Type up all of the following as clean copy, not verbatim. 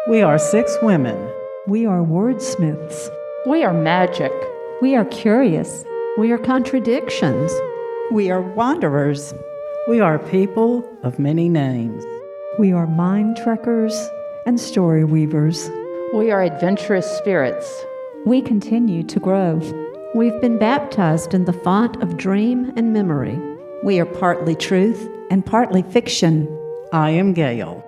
We are 6 women. We are wordsmiths. We are magic. We are curious. We are contradictions. We are wanderers. We are people of many names. We are mind trekkers and story weavers. We are adventurous spirits. We continue to grow. We've been baptized in the font of dream and memory. We are partly truth and partly fiction. I am Gail.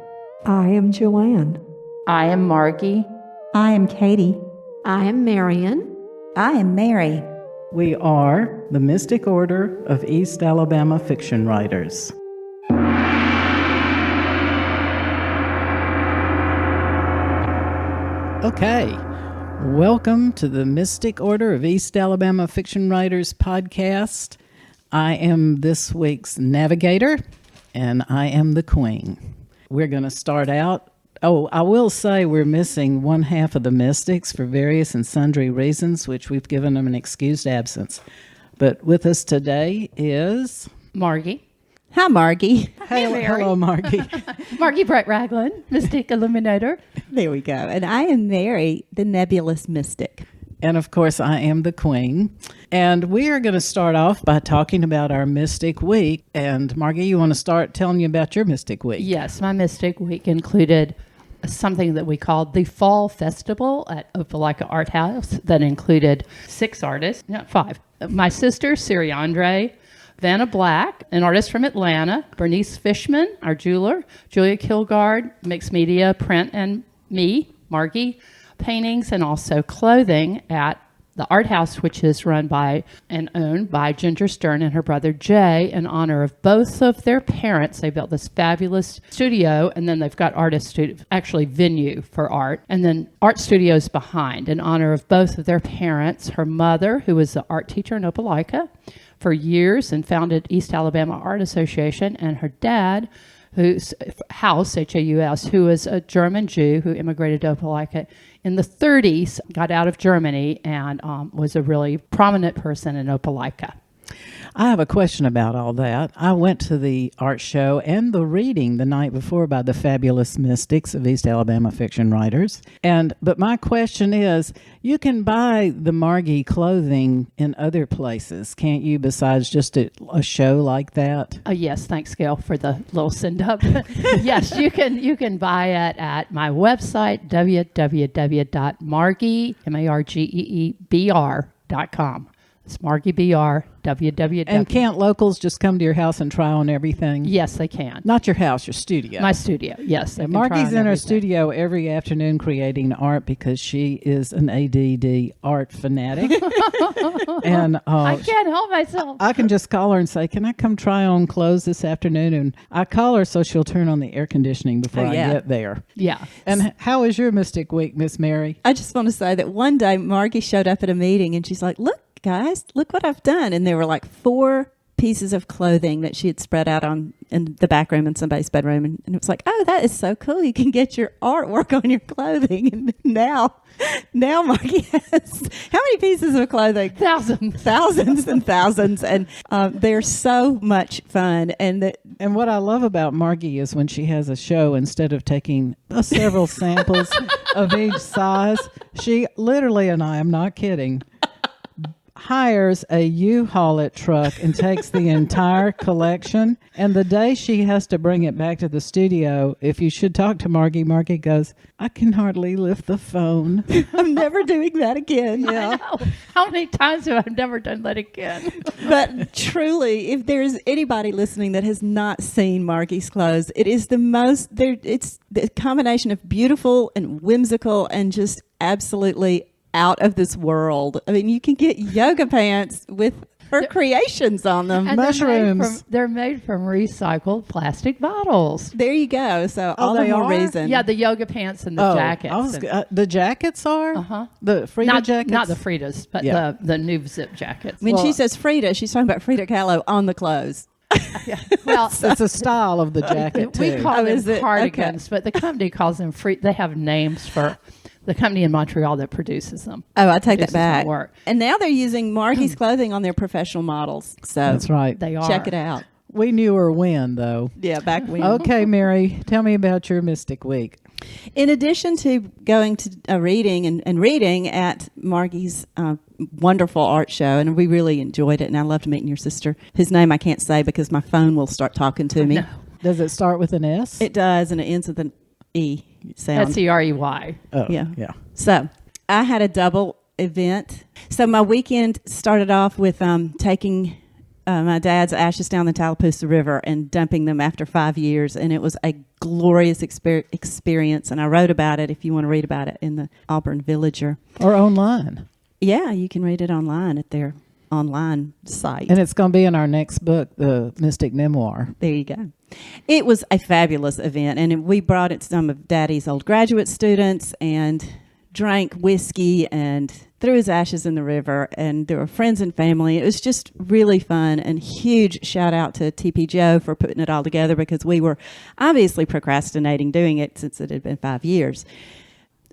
I am Joanne. I am Margie. I am Katie. I am Marion. I am Mary. We are the Mystic Order of East Alabama Fiction Writers. Okay, welcome to the Mystic Order of East Alabama Fiction Writers podcast. I am this week's navigator, and I am the queen. We're going to start out. Oh, I will say we're missing one half of the Mystics for various and sundry reasons, which we've given them an excused absence. But with us today is... Margie. Hi, Margie. Hello, Margie. Margie Bright Raglan, Mystic Illuminator. There we go. And I am Mary, the nebulous mystic. And of course, I am the queen. And we are going to start off by talking about our Mystic Week. And Margie, you want to start telling you about your Mystic Week? Yes, my Mystic Week included something that we called the Fall Festival at Opelika Art House that included 5. My sister, Siri Andre, Vanna Black, an artist from Atlanta, Bernice Fishman, our jeweler, Julia Kilgard, mixed media, print, and me, Margie, paintings and also clothing at the art house, which is run by and owned by Ginger Stern and her brother Jay in honor of both of their parents. They built this fabulous studio, and then they've got venue for art, and then art studios behind in honor of both of their parents. Her mother, who was an art teacher in Opelika for years and founded East Alabama Art Association, and her dad, who's Haus, H-A-U-S, who is a German Jew who immigrated to Opelika in the 30s, got out of Germany, and was a really prominent person in Opelika. I have a question about all that. I went to the art show and the reading the night before by the fabulous Mystics of East Alabama Fiction Writers. But my question is, you can buy the Margie clothing in other places, can't you, besides just a show like that? Yes, thanks, Gail, for the little send-up. Yes, you can buy it at my website, www.margeebr.com. It's Margie BR, www. And can't locals just come to your house and try on everything? Yes, they can. Not your house, your studio. My studio, yes. Margie's in her studio every afternoon creating art because she is an ADD art fanatic. And I can't help myself. I can just call her and say, can I come try on clothes this afternoon? And I call her so she'll turn on the air conditioning before I get there. Yeah. And how is your Mystic Week, Miss Mary? I just want to say that one day Margie showed up at a meeting and she's like, look, guys, look what I've done. And there were like 4 pieces of clothing that she had spread out in the back room in somebody's bedroom. And it was like, oh, that is so cool. You can get your artwork on your clothing. And now Margie has how many pieces of clothing? Thousands and thousands. And they're so much fun. And what I love about Margie is when she has a show, instead of taking several samples of each size, she literally, and I am not kidding, hires a U-Haul truck and takes the entire collection. And the day she has to bring it back to the studio, if you should talk to Margie, Margie goes, I can hardly lift the phone. I'm never doing that again. Yeah. I know. How many times have I never done that again? But truly, if there's anybody listening that has not seen Margie's clothes, it is it's the combination of beautiful and whimsical and just absolutely out of this world. I mean, you can get yoga pants with her creations on them. And mushrooms. They're made from recycled plastic bottles. There you go. So all the more reason. Yeah, the yoga pants and the jackets. The jackets are? Uh-huh. The Frida jackets? Not the Fridas, but the new zip jackets. When she says Frida, she's talking about Frida Kahlo on the clothes. Yeah. Well, it's a style of the jacket, too. We call them cardigans, but the company calls them free. They have names for the company in Montreal that produces them. Oh, I take that back. Work. And now they're using Margie's clothing on their professional models. So that's right. They are. Check it out. We knew her when, though. Yeah, back when. Okay, Mary, tell me about your Mystic Week. In addition to going to a reading and reading at Margie's wonderful art show, and we really enjoyed it, and I loved meeting your sister, whose name I can't say because my phone will start talking to me. No. Does it start with an S? It does, and it ends with an E sound. SEREY. Oh, Yeah. yeah. So I had a double event. So my weekend started off with taking my dad's ashes down the Tallapoosa River and dumping them after 5 years. And it was a glorious experience. And I wrote about it, if you want to read about it, in the Auburn Villager. Or online. Yeah, you can read it online at their online site. And it's going to be in our next book, the Mystic Memoir. There you go. It was a fabulous event. And we brought in some of Daddy's old graduate students and drank whiskey and threw his ashes in the river, and there were friends and family. It was just really fun, and huge shout out to TP Joe for putting it all together, because we were obviously procrastinating doing it since it had been 5 years.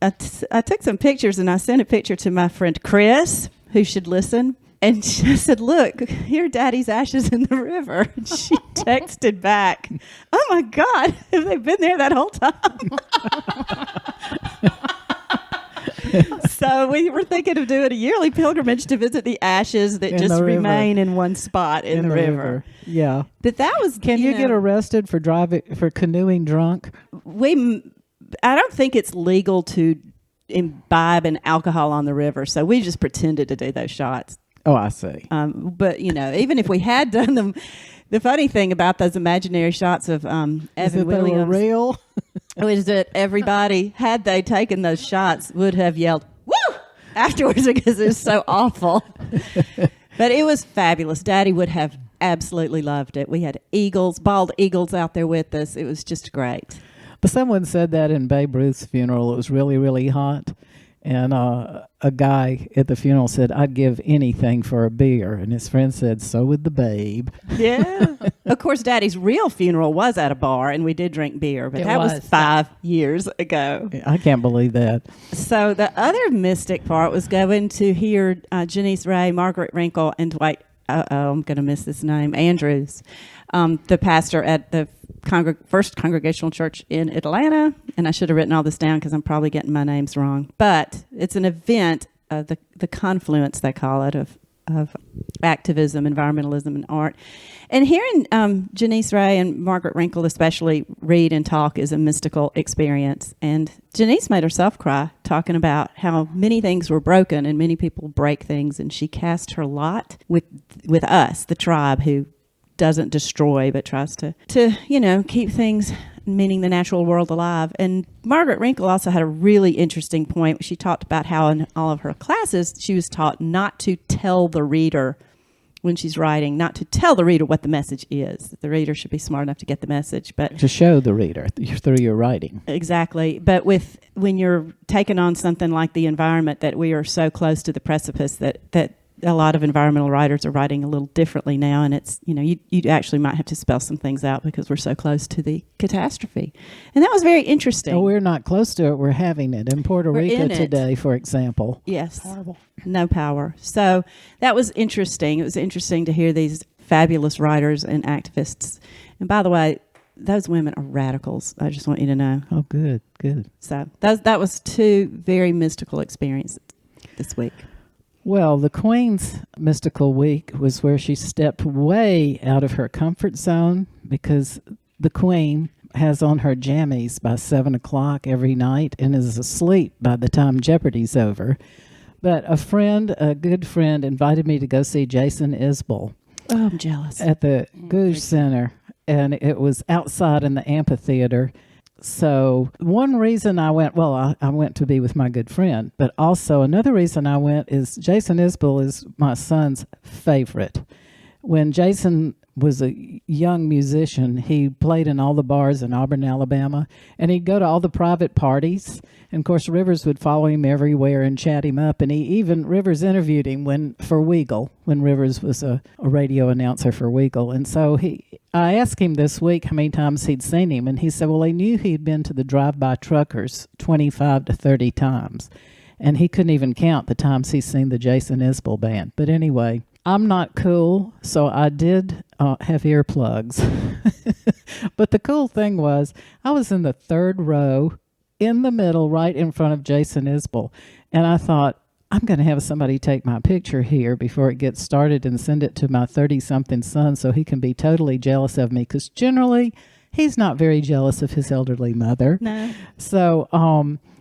I took some pictures, and I sent a picture to my friend Chris, who should listen, and she said, "Look, here are Daddy's ashes in the river." And she texted back, "Oh my God, have they been there that whole time?" So we were thinking of doing a yearly pilgrimage to visit the ashes that In just the river. remain in one spot in the river. Yeah. But that was, Can you get arrested for canoeing drunk? I don't think it's legal to imbibe an alcohol on the river, so we just pretended to do those shots. Oh, I see. But even if we had done them, the funny thing about those imaginary shots of Evan Is it they were Williams real? was that everybody, had they taken those shots, would have yelled "woo" afterwards because it was so awful. But it was fabulous. Daddy would have absolutely loved it. We had bald eagles out there with us. It was just great. But someone said that in Babe Ruth's funeral. It was really, really hot. And a guy at the funeral said, "I'd give anything for a beer." And his friend said, "So would the babe." Yeah. Of course, Daddy's real funeral was at a bar, and we did drink beer, but that was 5 years ago. I can't believe that. So the other mystic part was going to hear Janice Ray, Margaret Wrinkle, and Dwight, I'm going to miss this name, Andrews, the pastor at the First Congregational Church in Atlanta. And I should have written all this down because I'm probably getting my names wrong. But it's an event, the confluence, they call it, of activism, environmentalism, and art. And hearing Janice Ray and Margaret Wrinkle especially read and talk is a mystical experience. And Janice made herself cry talking about how many things were broken and many people break things. And she cast her lot with us, the tribe, who doesn't destroy but tries to keep things, meaning the natural world, alive. And Margaret Wrinkle also had a really interesting point. She talked about how in all of her classes she was taught not to tell the reader when she's writing, not to tell the reader what the message is. The reader should be smart enough to get the message, but To show the reader through your writing. exactly. But when you're taking on something like the environment, that we are so close to the precipice that a lot of environmental writers are writing a little differently now, and it's you actually might have to spell some things out because we're so close to the catastrophe, and that was very interesting. Oh, we're not close to it. We're having it in Puerto We're Rico in it. today, for example. Yes, no power. So that was interesting. It was interesting to hear these fabulous writers and activists. And by the way, those women are radicals. I just want you to know. Oh, good. So that was 2 very mystical experiences this week. Well, the Queen's mystical week was where she stepped way out of her comfort zone, because the Queen has on her jammies by 7 o'clock every night and is asleep by the time Jeopardy's over. But a good friend, invited me to go see Jason Isbell Oh, I'm jealous. at the Goose Center, and it was outside in the amphitheater. So one reason I went, I went to be with my good friend, but also another reason I went is Jason Isbell is my son's favorite. When Jason was a young musician, he played in all the bars in Auburn, Alabama, and he'd go to all the private parties. And of course, Rivers would follow him everywhere and chat him up. And Rivers interviewed him for Weagle, when Rivers was a radio announcer for Weagle. And so I asked him this week how many times he'd seen him, and he said, well, he knew he'd been to the Drive-By Truckers 25 to 30 times. And he couldn't even count the times he's seen the Jason Isbell band. But anyway, I'm not cool, so I did have earplugs. But the cool thing was, I was in the 3rd row in the middle, right in front of Jason Isbell. And I thought, I'm going to have somebody take my picture here before it gets started and send it to my 30-something son so he can be totally jealous of me, because generally he's not very jealous of his elderly mother. No. So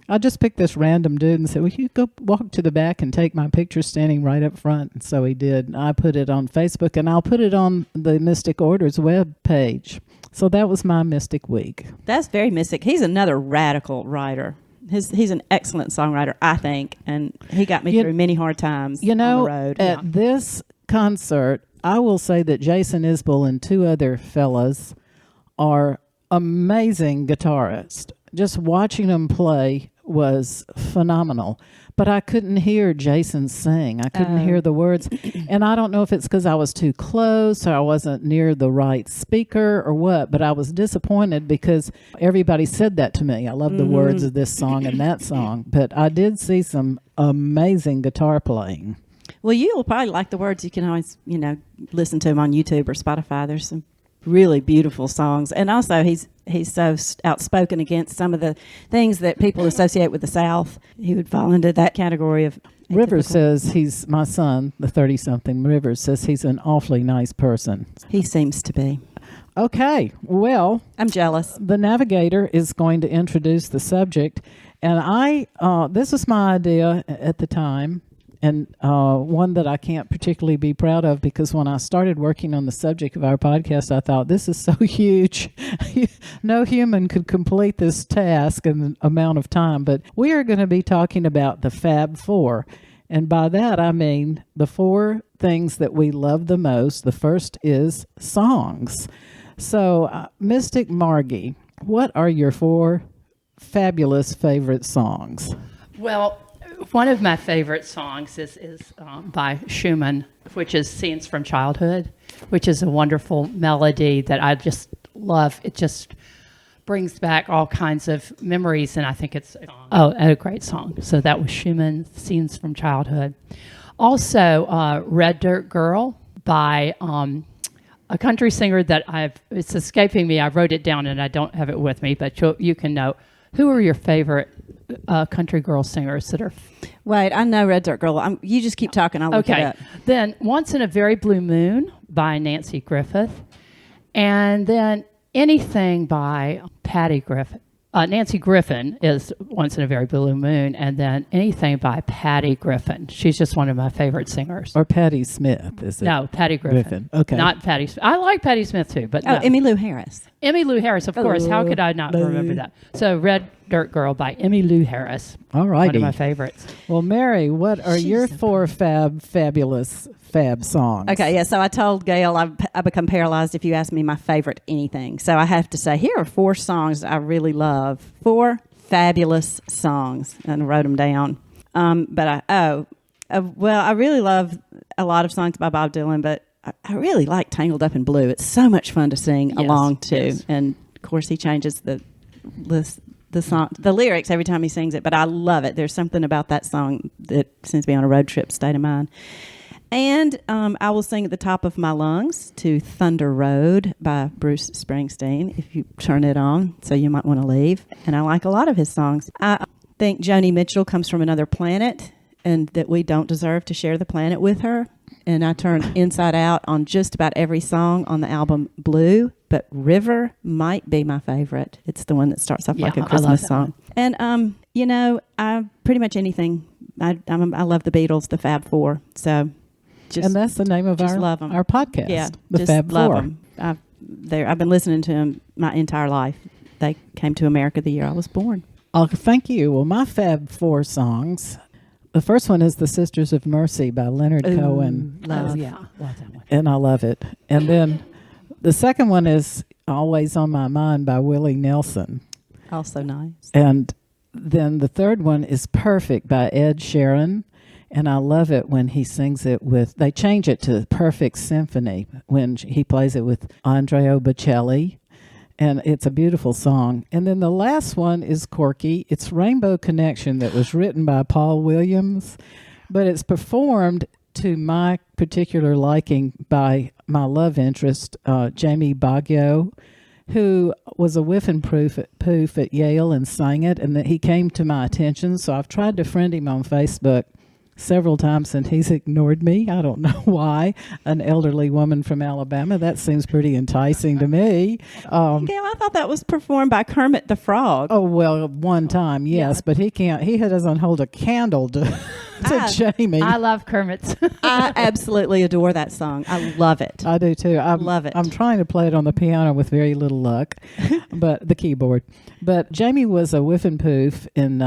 I just picked this random dude and said, well, you go walk to the back and take my picture standing right up front. And so he did. I put it on Facebook, and I'll put it on the Mystic Orders web page. So that was my Mystic Week. That's very mystic. He's another radical writer. He's an excellent songwriter, I think, and he got me through many hard times on the road. At this concert, I will say that Jason Isbell and two other fellas are amazing guitarists. Just watching them play was phenomenal. But I couldn't hear Jason sing. I couldn't hear the words. And I don't know if it's because I was too close or I wasn't near the right speaker or what, but I was disappointed because everybody said that to me. I love the words of this song and that song. But I did see some amazing guitar playing. Well, you'll probably like the words. You can always, listen to him on YouTube or Spotify. There's some really beautiful songs. And also he's so outspoken against some of the things that people associate with the South. He would fall into that category of Rivers says he's, my son, the 30-something, Rivers says he's an awfully nice person. He seems to be. Okay, well, I'm jealous. The Navigator is going to introduce the subject. And this was my idea at the time. And one that I can't particularly be proud of, because when I started working on the subject of our podcast, I thought, this is so huge. No human could complete this task in the amount of time. But we are going to be talking about the Fab Four. And by that, I mean the four things that we love the most. The first is songs. So, Mystic Margie, what are your four fabulous favorite songs? Well, one of my favorite songs is by Schumann, which is Scenes from Childhood, which is a wonderful melody that I just love. It just brings back all kinds of memories, and I think it's a great song. So that was Schumann, Scenes from Childhood. Also, Red Dirt Girl by a country singer that it's escaping me. I wrote it down and I don't have it with me, but you can know. Who are your favorite country girl singers that are... Wait, I know Red Dirt Girl. You just keep talking. I'll look it up. Then Once in a Very Blue Moon by Nancy Griffith. And then anything by Patty Griffith. Nancy Griffin is Once in a Very Blue Moon. And then anything by Patty Griffin. She's just one of my favorite singers. Or Patti Smith, is it? No, Patty Griffin. Okay. Not Patty Smith. I like Patti Smith too, but no. Emmylou Harris. Emmylou Harris, of course. How could I not remember that? So Red Dirt Girl by Emmylou Harris. All righty. One of my favorites. Well, Mary, what are your four fabulous Fab songs? Okay, yeah, so I told Gail I become paralyzed if you ask me my favorite anything. So I have to say, here are four songs I really love. Four fabulous songs. And I wrote them down. I really love a lot of songs by Bob Dylan, but I really like Tangled Up in Blue. It's so much fun to sing along to. Yes. And, of course, he changes the song, the lyrics every time he sings it, but I love it. There's something about that song that sends me on a road trip state of mind. And I will sing at the top of my lungs to Thunder Road by Bruce Springsteen, if you turn it on, so you might want to leave. And I like a lot of his songs. I think Joni Mitchell comes from another planet and that we don't deserve to share the planet with her. And I turn inside out on just about every song on the album Blue, but River might be my favorite. It's the one that starts off like a Christmas song. And, I pretty much anything. I love the Beatles, the Fab Four. So and that's the name of our podcast. Yeah, the just Fab love Four. them. I've been listening to them my entire life. They came to America the year I was born. Oh, thank you. Well, my Fab Four songs. The first one is The Sisters of Mercy by Leonard Cohen. Love. Love that one. And I love it. And then the second one is Always on My Mind by Willie Nelson. Also nice. And then the third one is Perfect by Ed Sheeran. And I love it when he sings it they change it to Perfect Symphony when he plays it with Andrea Bocelli. And it's a beautiful song. And then the last one is Corky. It's Rainbow Connection that was written by Paul Williams, but it's performed to my particular liking by my love interest, Jamie Baggio, who was a whiffing poof at Yale and sang it, and that he came to my attention. So I've tried to friend him on Facebook several times, and he's ignored me. I don't know why. An elderly woman from Alabama. That seems pretty enticing to me. Gail, I thought that was performed by Kermit the Frog. Oh, well, one time, yes, but he can't. He doesn't hold a candle to Jamie. I love Kermit's. I absolutely adore that song. I love it. I do too. I love it. I'm trying to play it on the piano with very little luck, but the keyboard. But Jamie was a whiff and poof in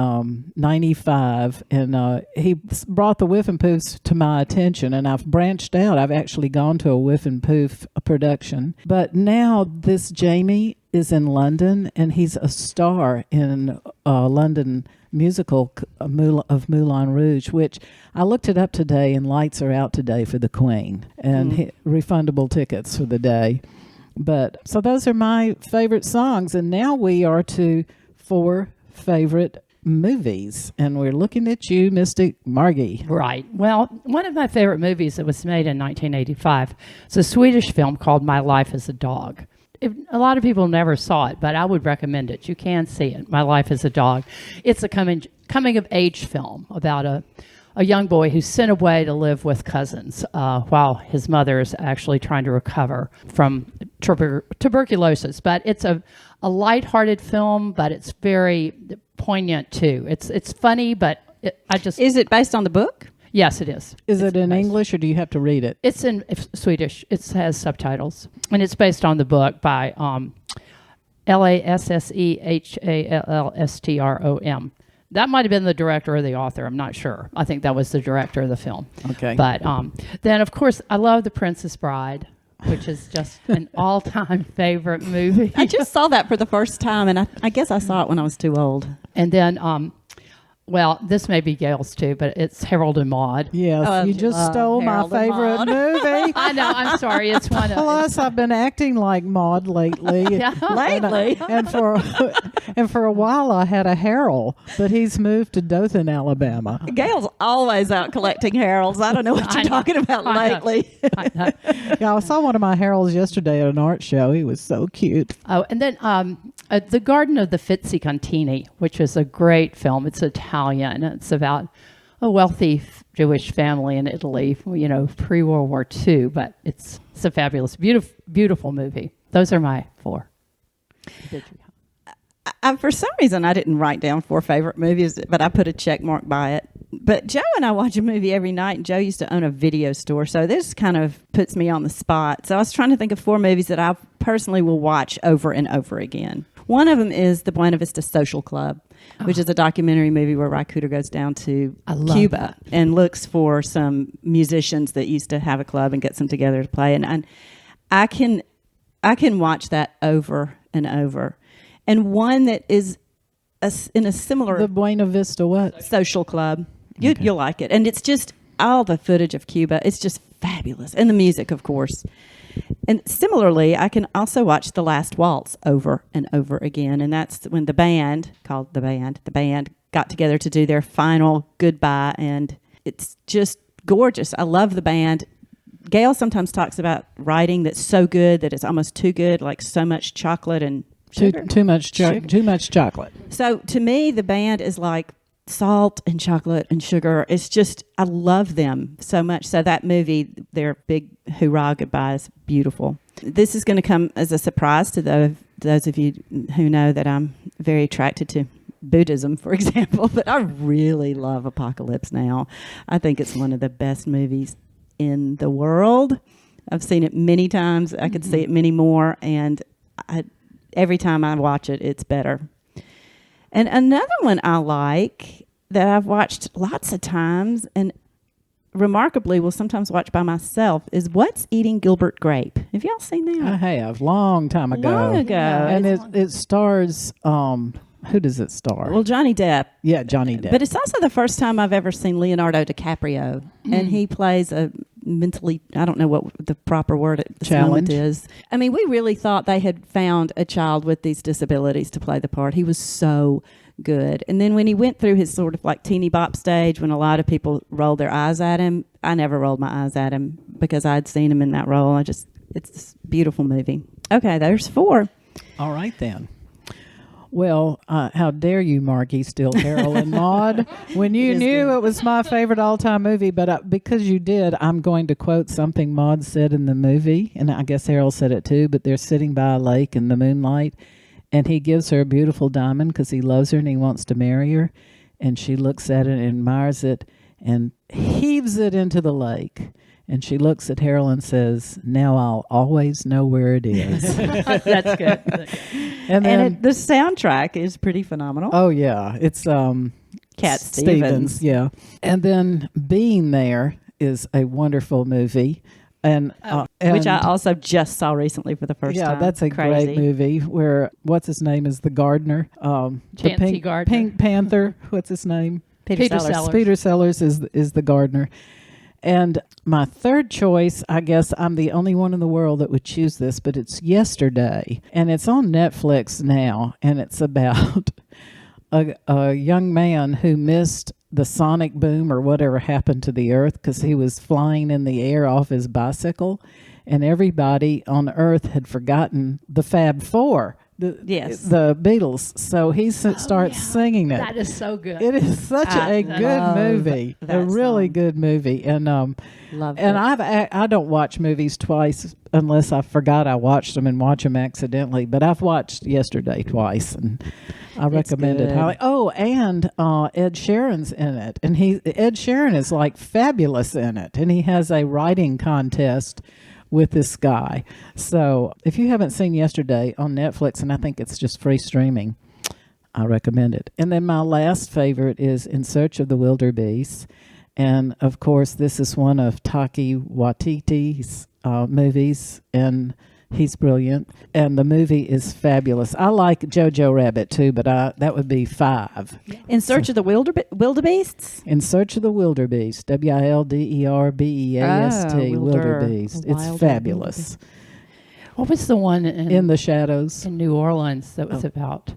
'95, and he brought the whiff and poofs to my attention, and I've branched out. I've actually gone to a whiff and poof production, but now this Jamie is in London, and he's a star in London musical of Moulin Rouge, which I looked it up today, and lights are out today for the Queen, and refundable tickets for the day. But so those are my favorite songs, and now we are to 4 favorite movies, and we're looking at you, Mystic Margie. Right. Well, one of my favorite movies that was made in 1985 is a Swedish film called My Life as a Dog. A lot of people never saw it, but I would recommend it. You can see it. My Life as a Dog. It's a coming of age film about a young boy who's sent away to live with cousins while his mother is actually trying to recover from tuberculosis. But it's a lighthearted film, but it's very poignant too. It's funny, but Is it based on the book? Yes, it is. Is it in English, or do you have to read it? It's in Swedish. It has subtitles, and it's based on the book by Lassehallstrom. That might have been the director or the author. I'm not sure. I think that was the director of the film. Okay. But then, of course, I love The Princess Bride, which is just an all-time favorite movie. I just saw that for the first time, and I guess I saw it when I was too old. And then, well, this may be Gail's too, but it's Harold and Maude. Yes, you just stole Harold my and favorite Maude. movie. I know. I'm sorry. It's one of Plus, I've been acting like Maud lately. Lately? and for a while, I had a Harold, but he's moved to Dothan, Alabama. Gail's always out collecting Heralds. I don't know what you're talking about I know. lately. I know. Yeah, I saw one of my Harolds yesterday at an art show. He was so cute. Oh, and then The Garden of the Fizzi-Contini, which is a great film. It's Italian. It's about a wealthy Jewish family in Italy, pre-World War II. But it's a fabulous, beautiful movie. Those are my 4. For some reason, I didn't write down 4 favorite movies, but I put a check mark by it. But Joe and I watch a movie every night, and Joe used to own a video store, so this kind of puts me on the spot. So I was trying to think of 4 movies that I personally will watch over and over again. One of them is The Buena Vista Social Club, which is a documentary movie where Ry Cooder goes down to Cuba and looks for some musicians that used to have a club and gets them together to play. And I can watch that over and over. And one that is in a similar... The Buena Vista what? Social Club. You'll like it. And it's just all the footage of Cuba. It's just fabulous. And the music, of course. And similarly, I can also watch The Last Waltz over and over again. And that's when the band got together to do their final goodbye. And it's just gorgeous. I love the band. Gail sometimes talks about writing that's so good that it's almost too good, like so much chocolate and sugar. Too much chocolate. So to me, the band is like salt and chocolate and sugar. It's just, I love them so much. So that movie, their big hoorah goodbye, is beautiful. This is going to come as a surprise to those of you who know that I'm very attracted to Buddhism, for example, but I really love Apocalypse Now. I think it's one of the best movies in the world. I've seen it many times. I could see it many more, and every time I watch it, it's better. And another one I like that I've watched lots of times and remarkably will sometimes watch by myself is What's Eating Gilbert Grape. Have y'all seen that? I have, long time ago. Long ago. And it stars, who does it star? Well, Johnny Depp. Yeah, Johnny Depp. But it's also the first time I've ever seen Leonardo DiCaprio. And he plays a mentally, I don't know what the proper word at this moment is. I mean, we really thought they had found a child with these disabilities to play the part. He was so good. And then when he went through his sort of like teeny bop stage, when a lot of people rolled their eyes at him, I never rolled my eyes at him because I'd seen him in that role. It's a beautiful movie. Okay, there's 4. All right, then. Well, how dare you, Marky, steal Harold and Maude when you knew it was my favorite all-time movie. But because you did, I'm going to quote something Maude said in the movie, and I guess Harold said it too, but they're sitting by a lake in the moonlight, and he gives her a beautiful diamond because he loves her and he wants to marry her, and she looks at it and admires it and heaves it into the lake. And she looks at Harold and says, "Now I'll always know where it is." That's good. And then, And the soundtrack is pretty phenomenal. oh yeah, it's Cat Stevens. yeah. And then Being There is a wonderful movie, and Which I also just saw recently for the first time. yeah, that's a Crazy. great movie where what's his name is the gardener, the Chancey Gardner. Pink Panther. What's his name? Peter Sellers. Peter Sellers is the gardener. And my third choice, I guess I'm the only one in the world that would choose this, but it's Yesterday. And it's on Netflix now. And it's about a young man who missed the sonic boom or whatever happened to the earth because he was flying in the air off his bicycle. And everybody on Earth had forgotten the Fab Four. Yes. The Beatles. So he starts singing it. That is so good. It is such a good love movie, that a really song. good movie, and Love and it. I don't watch movies twice unless I forgot I watched them and watch them accidentally. But I've watched Yesterday twice, and I recommend it good. highly. Oh, and Ed Sheeran's in it, and Ed Sheeran is like fabulous in it, and he has a writing contest with this guy. So if you haven't seen Yesterday on Netflix, and I think it's just free streaming, I recommend it. And then my last favorite is In Search of the Wildebeest. And of course, this is one of Taika Waititi's movies, and he's brilliant. And the movie is fabulous. I like Jojo Rabbit too, but that would be 5. In Search of the Wildebeests? In Search of the Wildebeest, Wilderbeast, Wildebeest. It's Wild fabulous. What was the one In the Shadows. in New Orleans that was about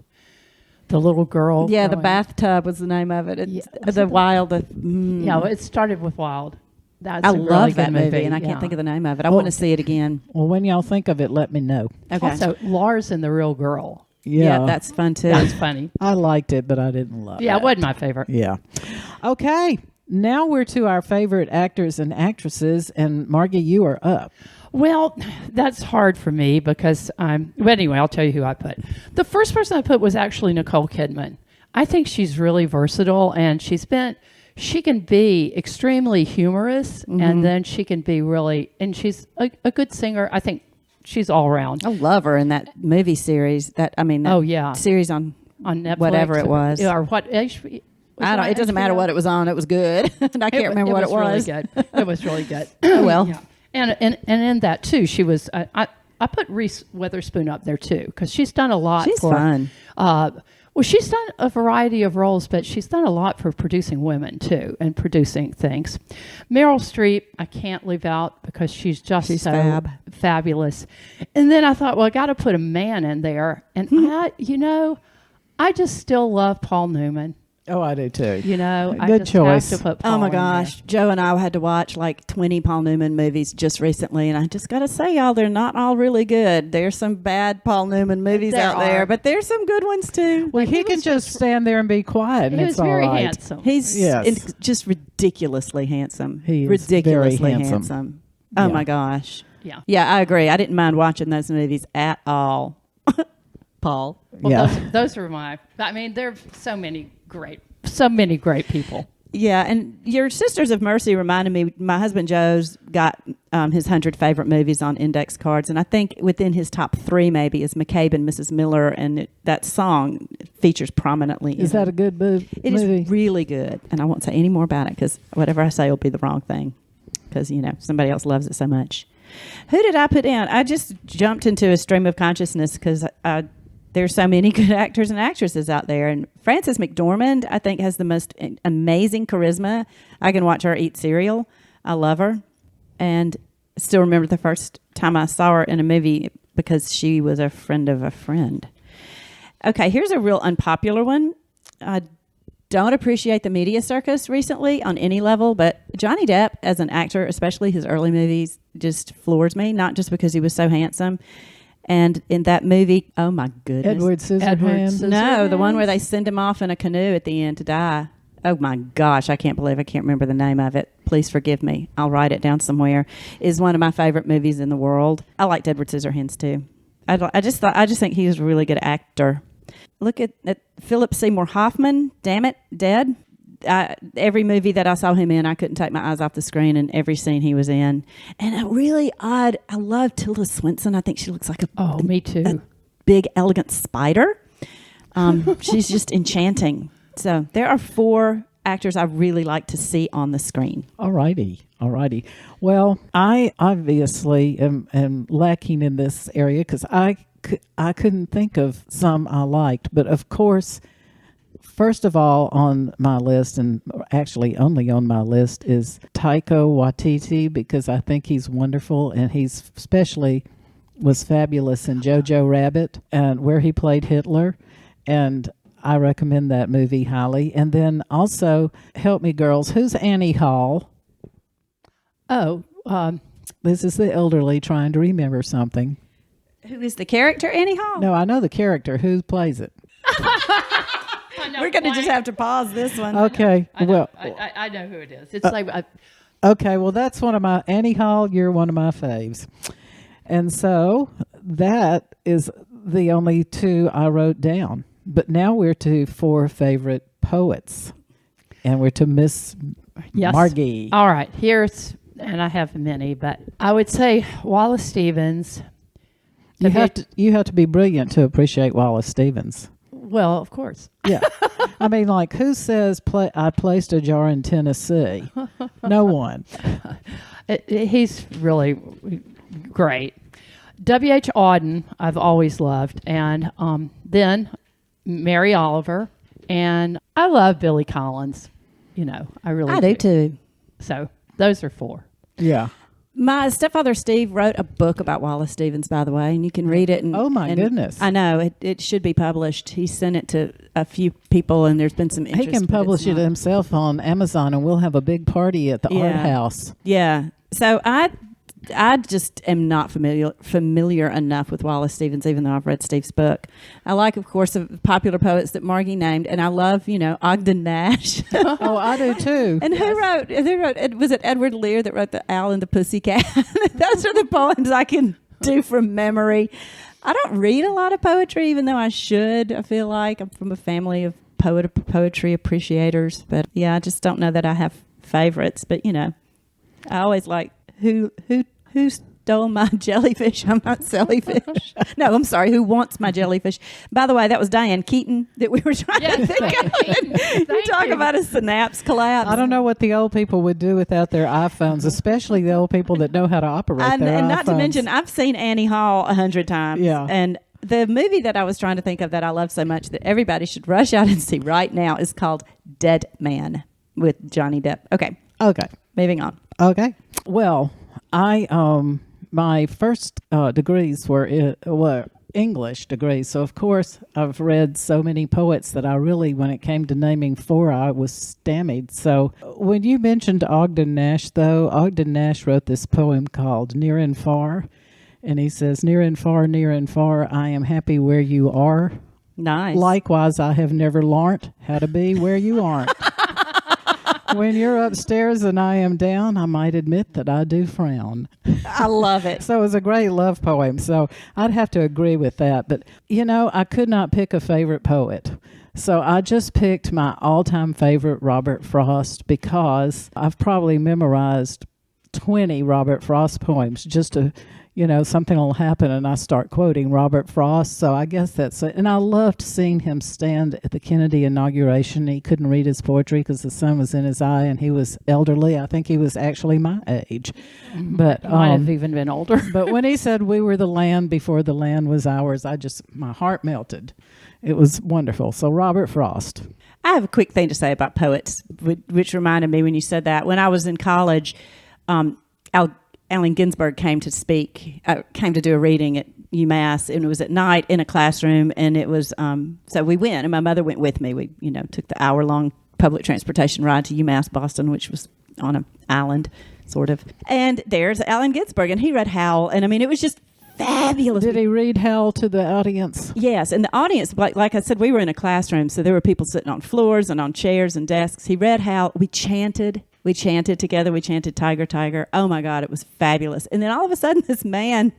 the little girl? Yeah, the going- bathtub was the name of it. It's Yeah, the wild. Yeah, well, it started with Wild. That's I a really love good that movie, and I can't yeah. think of the name of it. I want to see it again. Well, when y'all think of it, let me know. Okay. Also, Lars and the Real Girl. yeah, that's fun too. That's funny. I liked it, but I didn't love it. Yeah, it wasn't my favorite. Yeah. Okay. Now we're to our favorite actors and actresses, and Margie, you are up. Well, that's hard for me because but anyway, I'll tell you who I put. The first person I put was actually Nicole Kidman. I think she's really versatile, and she can be extremely humorous, and then she can be really, and she's a good singer. I think she's all around. I love her in that movie series. That series on Netflix, whatever it was. or what? I don't. It doesn't matter what it was on. It was good. And I can't remember what it was. Really good. It was really good. Oh, well. Yeah. And in that too, she was. I put Reese Witherspoon up there too because she's done a lot. She's for, fun. Well, she's done a variety of roles, but she's done a lot for producing women too and producing things. Meryl Streep, I can't leave out because she's so fabulous. And then I thought, well, I got to put a man in there, and I just still love Paul Newman. Oh, I do too. I Good just choice. have to put Paul Oh my in there. gosh, Joe and I had to watch like 20 Paul Newman movies just recently, and I just got to say, y'all, they're not all really good. There's some bad Paul Newman movies There out there, are. but there's some good ones too. Well, he can just stand there and be quiet, and He it's was very all right. handsome. He's Yes. just ridiculously handsome. He is ridiculously very handsome. Oh Yeah. my gosh. Yeah. Yeah, I agree. I didn't mind watching those movies at all. Paul. Well, Yeah. those are I mean, there are so many great people. Yeah, and your Sisters of Mercy reminded me, my husband Joe's got his 100 favorite movies on index cards, and I think within his top 3 maybe is McCabe and Mrs. Miller, and that song features prominently. Is that a good movie? It is really good, and I won't say any more about it because whatever I say will be the wrong thing because, somebody else loves it so much. Who did I put in? I just jumped into a stream of consciousness because there's so many good actors and actresses out there. And Frances McDormand, I think, has the most amazing charisma. I can watch her eat cereal. I love her. And I still remember the first time I saw her in a movie because she was a friend of a friend. Okay, here's a real unpopular one. I don't appreciate the media circus recently on any level, but Johnny Depp as an actor, especially his early movies, just floors me, not just because he was so handsome. And in that movie, oh my goodness. Edward Scissorhands. No, the one where they send him off in a canoe at the end to die. Oh my gosh, I can't believe I can't remember the name of it. Please forgive me. I'll write it down somewhere. Is one of my favorite movies in the world. I liked Edward Scissorhands too. I just think he was a really good actor. Look at Philip Seymour Hoffman. Damn it, dead. Every movie that I saw him in, I couldn't take my eyes off the screen, and every scene he was in. And a really odd. I love Tilda Swinton. I think she looks like me too. a big, elegant spider. She's just enchanting. So there are 4 actors I really like to see on the screen. All righty. Well, I obviously am lacking in this area because I couldn't think of some I liked. But of course, first of all on my list, and actually only on my list, is Taika Waititi, because I think he's wonderful, and he's especially was fabulous in Jojo Rabbit, and where he played Hitler. And I recommend that movie highly. And then also, help me, girls, who's Annie Hall? Oh, This is the elderly trying to remember something. Who is the character, Annie Hall? No, I know the character. Who plays it? We're going to just have to pause this one. Okay. I Well, know who it is. It's okay. Well, that's one of my, Annie Hall, you're one of my faves. And so that is the only 2 I wrote down. But now we're to 4 favorite poets. And we're to Miss yes. Margie. All right. And I have many, but I would say Wallace Stevens. You have to be brilliant to appreciate Wallace Stevens. Well, of course. Yeah. I mean, like, who says I placed a jar in Tennessee? No one. He's really great. W.H. Auden, I've always loved. And then Mary Oliver. And I love Billy Collins. I really I do too. So those are 4. Yeah. My stepfather Steve wrote a book about Wallace Stevens, by the way, and you can read it. Oh my goodness! I know it should be published. He sent it to a few people, and there's been some interest. He can publish it himself on Amazon, and we'll have a big party at the art house. Yeah. So I just am not familiar enough with Wallace Stevens, even though I've read Steve's book. I like, of course, the popular poets that Margie named, and I love, Ogden Nash. Oh, I do too. And who wrote? Was it Edward Lear that wrote The Owl and the Pussycat? Those are the poems I can do from memory. I don't read a lot of poetry, even though I should. I feel like I'm from a family of poetry appreciators, but yeah, I just don't know that I have favorites. But I always like who stole my jellyfish? I'm not jellyfish. No, I'm sorry. Who wants my jellyfish? By the way, that was Diane Keaton that we were trying to think of. You talk about a synapse collapse. I don't know what the old people would do without their iPhones, especially the old people that know how to operate their iPhones. And not to mention, I've seen Annie Hall 100 times. Yeah. And the movie that I was trying to think of that I love so much that everybody should rush out and see right now is called Dead Man with Johnny Depp. Okay. Moving on. Okay. Well, my first degrees were English degrees. So, of course, I've read so many poets that I really, when it came to naming 4, I was stymied. So when you mentioned Ogden Nash, though, Ogden Nash wrote this poem called Near and Far. And he says, near and far, I am happy where you are. Nice. Likewise, I have never learnt how to be where you aren't. When you're upstairs and I am down, I might admit that I do frown. I love it. So it was a great love poem. So I'd have to agree with that. But, I could not pick a favorite poet. So I just picked my all-time favorite, Robert Frost, because I've probably memorized 20 Robert Frost poems just to, something will happen and I start quoting Robert Frost. So I guess that's it. And I loved seeing him stand at the Kennedy inauguration. He couldn't read his poetry because the sun was in his eye and he was elderly. I think he was actually my age. But might have even been older. But when he said we were the land before the land was ours, my heart melted. It was wonderful. So Robert Frost. I have a quick thing to say about poets, which reminded me when you said that. When I was in college, Allen Ginsberg came to speak, came to do a reading at UMass, and it was at night in a classroom, and it was, so we went, and my mother went with me. We, took the hour-long public transportation ride to UMass Boston, which was on an island, sort of. And there's Allen Ginsberg, and he read Howl, and it was just fabulous. Did he read Hal to the audience? Yes, and the audience, like I said, we were in a classroom, so there were people sitting on floors and on chairs and desks. He read Hal. We chanted together. We chanted Tiger, Tiger. Oh my God, it was fabulous. And then all of a sudden, this man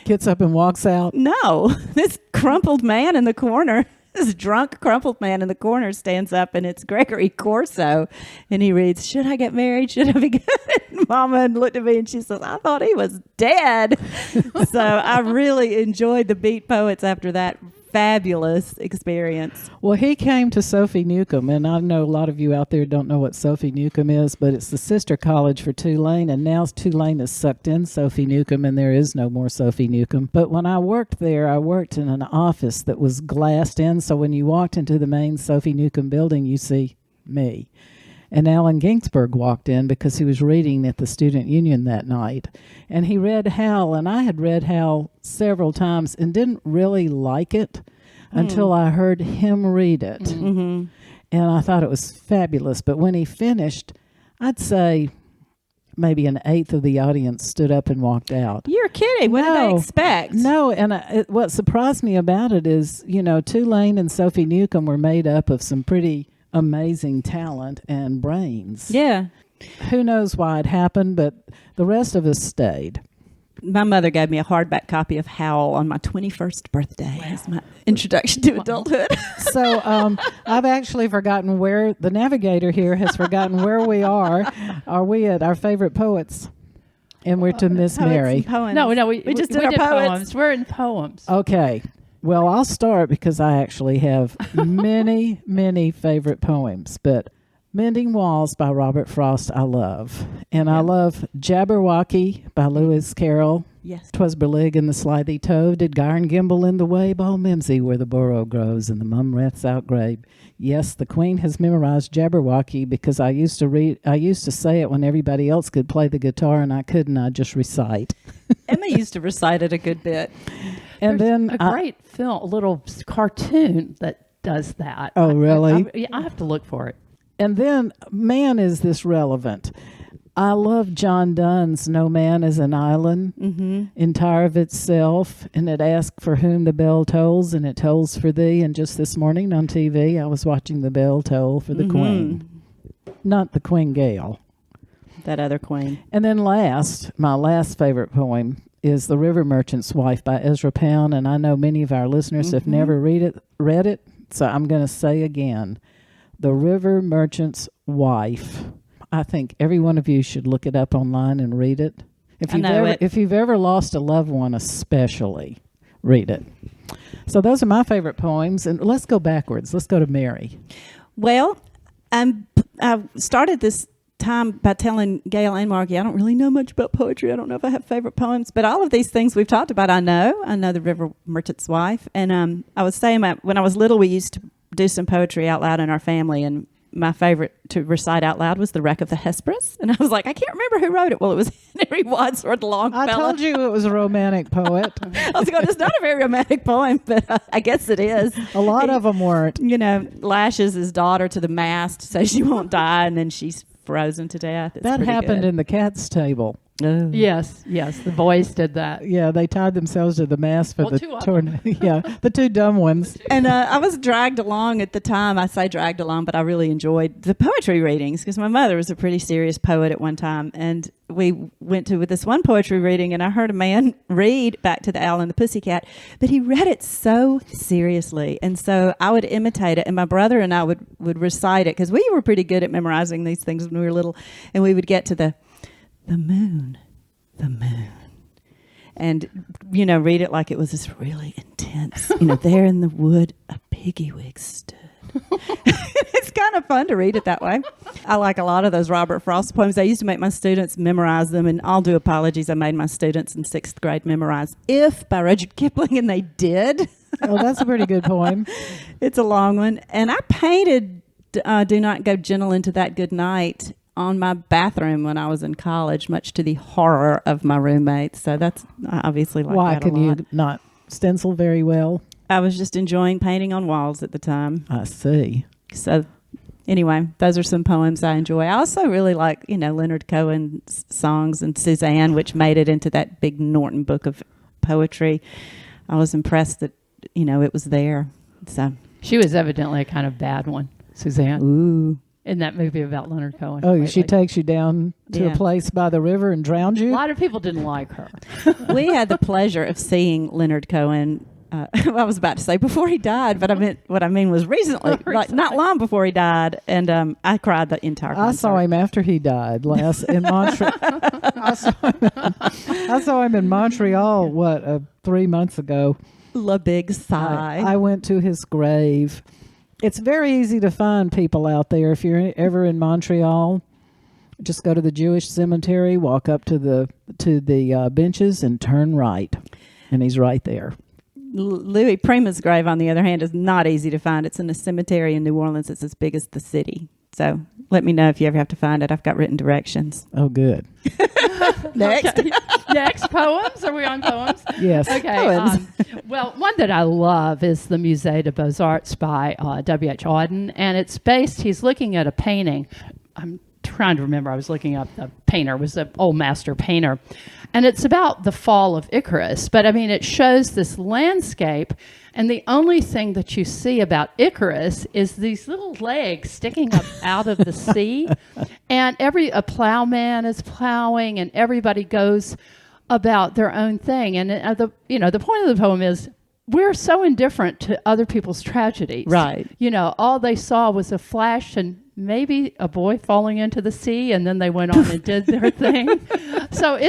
Gets up and walks out. No, this crumpled man in the corner, this drunk, crumpled man in the corner stands up, and it's Gregory Corso. And he reads, "Should I get married? Should I be good?" And Mama looked at me and she says, "I thought he was dead." So I really enjoyed the Beat Poets after that fabulous experience. Well, he came to Sophie Newcomb, and I know a lot of you out there don't know what Sophie Newcomb is, but it's the sister college for Tulane, and now Tulane has sucked in Sophie Newcomb, and there is no more Sophie Newcomb. But when I worked there, I worked in an office that was glassed in, so when you walked into the main Sophie Newcomb building, you see me. And Alan Ginsberg walked in because he was reading at the Student Union that night. And he read Hal, and I had read Hal several times and didn't really like it until I heard him read it. Mm-hmm. And I thought it was fabulous. But when he finished, I'd say maybe an eighth of the audience stood up and walked out. You're kidding. What did they expect? No, and what surprised me about it is, Tulane and Sophie Newcomb were made up of some pretty amazing talent and brains. Yeah. Who knows why it happened, but the rest of us stayed. My mother gave me a hardback copy of Howl on my 21st birthday as my introduction to adulthood. So I've actually forgotten where the navigator here has forgotten where we are. Are we at our favorite poets? And we're to Miss Mary. No, we just did our did poets. poems. We're in poems. Okay. Well, I'll start because I actually have many, many favorite poems. But Mending Walls by Robert Frost I love. And I love Jabberwocky by Lewis Carroll. Yes. 'Twas Berlig and the Slithy Toad did Gyre and Gimble in the Wabe, all Mimsy where the burrow grows and the mum wreaths outgrabe. Yes, the Queen has memorized Jabberwocky because I used to say it when everybody else could play the guitar and I couldn't. I'd just recite. Emma used to recite it a good bit. And There's then a great film, a little cartoon that does that. Oh, really? I have to look for it. And then, man, is this relevant. I love John Donne's No Man is an Island, entire of itself, and it asks for whom the bell tolls, and it tolls for thee. And just this morning on TV, I was watching the bell toll for the Queen, not the Queen Gale. That other Queen. And then my last favorite poem is The River Merchant's Wife by Ezra Pound, and I know many of our listeners have never read it, so I'm going to say again, The River Merchant's Wife. I think every one of you should look it up online and read it. If you've ever lost a loved one, especially, read it. So those are my favorite poems, and let's go backwards. Let's go to Mary. Well, I started this time by telling Gail and Margie, I don't really know much about poetry. I don't know if I have favorite poems, but all of these things we've talked about, I know. I know The River Merchant's Wife. And I was saying when I was little, we used to do some poetry out loud in our family, and my favorite to recite out loud was The Wreck of the Hesperus. And I was like, I can't remember who wrote it. Well, it was Henry Wadsworth Longfellow. I told you it was a romantic poet. I was going, it's not a very romantic poem, but I guess it is. A lot of them weren't. Lashes his daughter to the mast so she won't die, and then she's frozen to death. It's that happened in the cat's table. Oh. Yes, the boys did that. Yeah, they tied themselves to the mast for two of them. tornado. Yeah, the two dumb ones. And I was dragged along at the time. I say dragged along, but I really enjoyed the poetry readings because my mother was a pretty serious poet at one time. And we went to this one poetry reading, and I heard a man read Back to the Owl and the Pussycat, but he read it so seriously. And so I would imitate it, and my brother and I would recite it because we were pretty good at memorizing these things when we were little. And we would get to the moon, and read it like it was this really intense. There in the wood a piggy-wig stood. It's kind of fun to read it that way. I like a lot of those Robert Frost poems. I used to make my students memorize them, and I'll do apologies. I made my students in 6th grade memorize If by Rudyard Kipling, and they did. Oh, that's a pretty good poem. It's a long one. And I painted Do Not Go Gentle Into That Good Night on my bathroom when I was in college, much to the horror of my roommates. So that's obviously like Why that can a lot. you not stencil very well? I was just enjoying painting on walls at the time. I see. So anyway, those are some poems I enjoy. I also really like, Leonard Cohen's songs and Suzanne, which made it into that big Norton book of poetry. I was impressed that, it was there. So, She was evidently a kind of bad one, Suzanne, ooh. in that movie about Leonard Cohen. Oh, lately. she takes you down to Yeah. a place by the river and drowns A you? lot of people didn't like her. We had the pleasure of seeing Leonard Cohen. I was about to say before he died, but what I mean was recently, like not long before he died, and I cried the entire concert. I saw him after he died in Montreal. I saw him in Montreal, 3 months ago. La big sigh. I went to his grave. It's very easy to find people out there. If you're ever in Montreal, just go to the Jewish cemetery, walk up to the benches, and turn right, and he's right there. Louis Prima's grave, on the other hand, is not easy to find. It's in a cemetery in New Orleans. It's as big as the city. So let me know if you ever have to find it. I've got written directions. Oh, good. Next. Okay. Next, poems. Are we on poems? Yes. Okay. Poems. Well, one that I love is the Musée de Beaux-Arts by W.H. Auden. And he's looking at a painting. I'm trying to remember. I was looking up the painter. It was an old master painter. And it's about the fall of Icarus. But, it shows this landscape. And the only thing that you see about Icarus is these little legs sticking up out of the sea. And a plowman is plowing, and everybody goes about their own thing. And the point of the poem is, we're so indifferent to other people's tragedies. Right. All they saw was a flash and maybe a boy falling into the sea, and then they went on and did their thing. So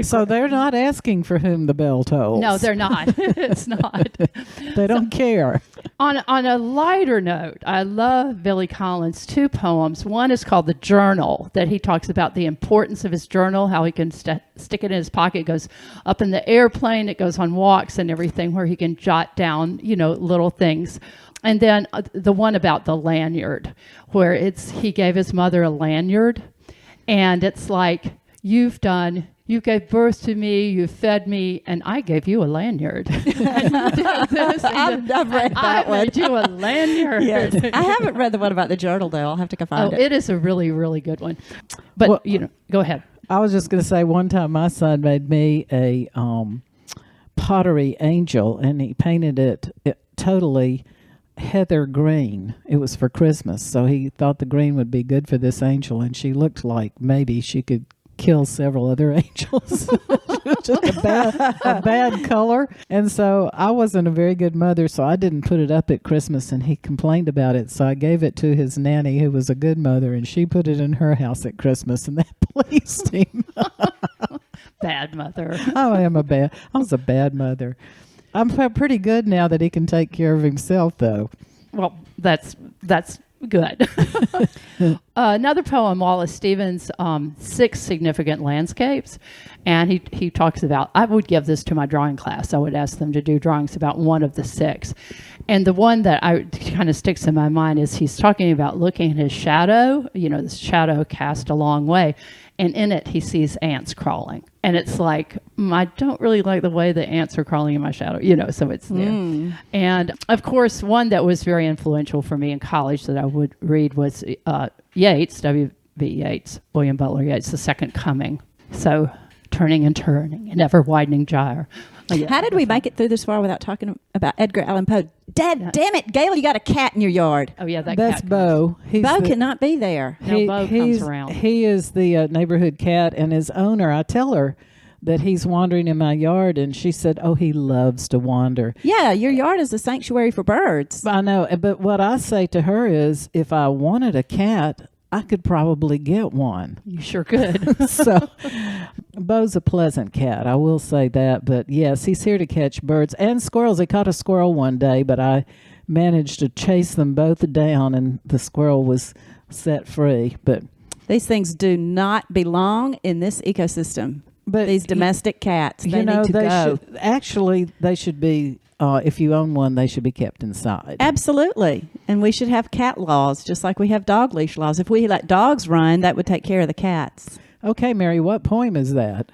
So they're not asking for whom the bell tolls. no, they're not. It's not. They don't care. On a lighter note, I love Billy Collins' 2 poems. One is called The Journal, that he talks about the importance of his journal, how he can stick it in his pocket. It goes up in the airplane. It goes on walks and everything where he can jot down, little things. And then the one about the lanyard, where he gave his mother a lanyard. And it's like, you gave birth to me, you fed me, and I gave you a lanyard. And you did this, and I've read that I one. made you a lanyard. Yes. I haven't read the one about the journal, though. I'll have to go find it. It is a really, really good one. But, Well, go ahead. I was just going to say, one time my son made me a pottery angel, and he painted it totally heather green. It was for Christmas, so he thought the green would be good for this angel, and she looked like maybe she could kill several other angels. She was just a bad color. And so I wasn't a very good mother, so I didn't put it up at Christmas, and he complained about it. So I gave it to his nanny, who was a good mother, and she put it in her house at Christmas, and that pleased him. Bad mother. I was a bad mother. I'm pretty good now that he can take care of himself, though. Well, that's good. Another poem, Wallace Stevens, 6 Significant Landscapes. And he talks about, I would give this to my drawing class. I would ask them to do drawings about one of the 6. And the one that kind of sticks in my mind is he's talking about looking at his shadow, the shadow cast a long way. And in it, he sees ants crawling. And it's like, I don't really like the way the ants are crawling in my shadow, so it's there. And, of course, one that was very influential for me in college that I would read was Yeats, W.B. Yeats, William Butler Yeats, The Second Coming. So, turning and turning, an ever-widening gyre. How did we make it through this far without talking about Edgar Allan Poe? Dad damn it, Gail, you got a cat in your yard. Oh, yeah, That's cat Bo. Bo cannot be there. No, Bo comes around. He is the neighborhood cat, and his owner, I tell her that he's wandering in my yard, and she said, oh, he loves to wander. Yeah, your yard is a sanctuary for birds. I know, but what I say to her is, if I wanted a cat, I could probably get one. You sure could. So, Bo's a pleasant cat, I will say that. But yes, he's here to catch birds and squirrels. He caught a squirrel one day, but I managed to chase them both down, and the squirrel was set free. But these things do not belong in this ecosystem. But these domestic cats, they need to they go. They should be. If you own one, they should be kept inside. Absolutely. And we should have cat laws, just like we have dog leash laws. If we let dogs run, that would take care of the cats. Okay, Mary, what poem is that?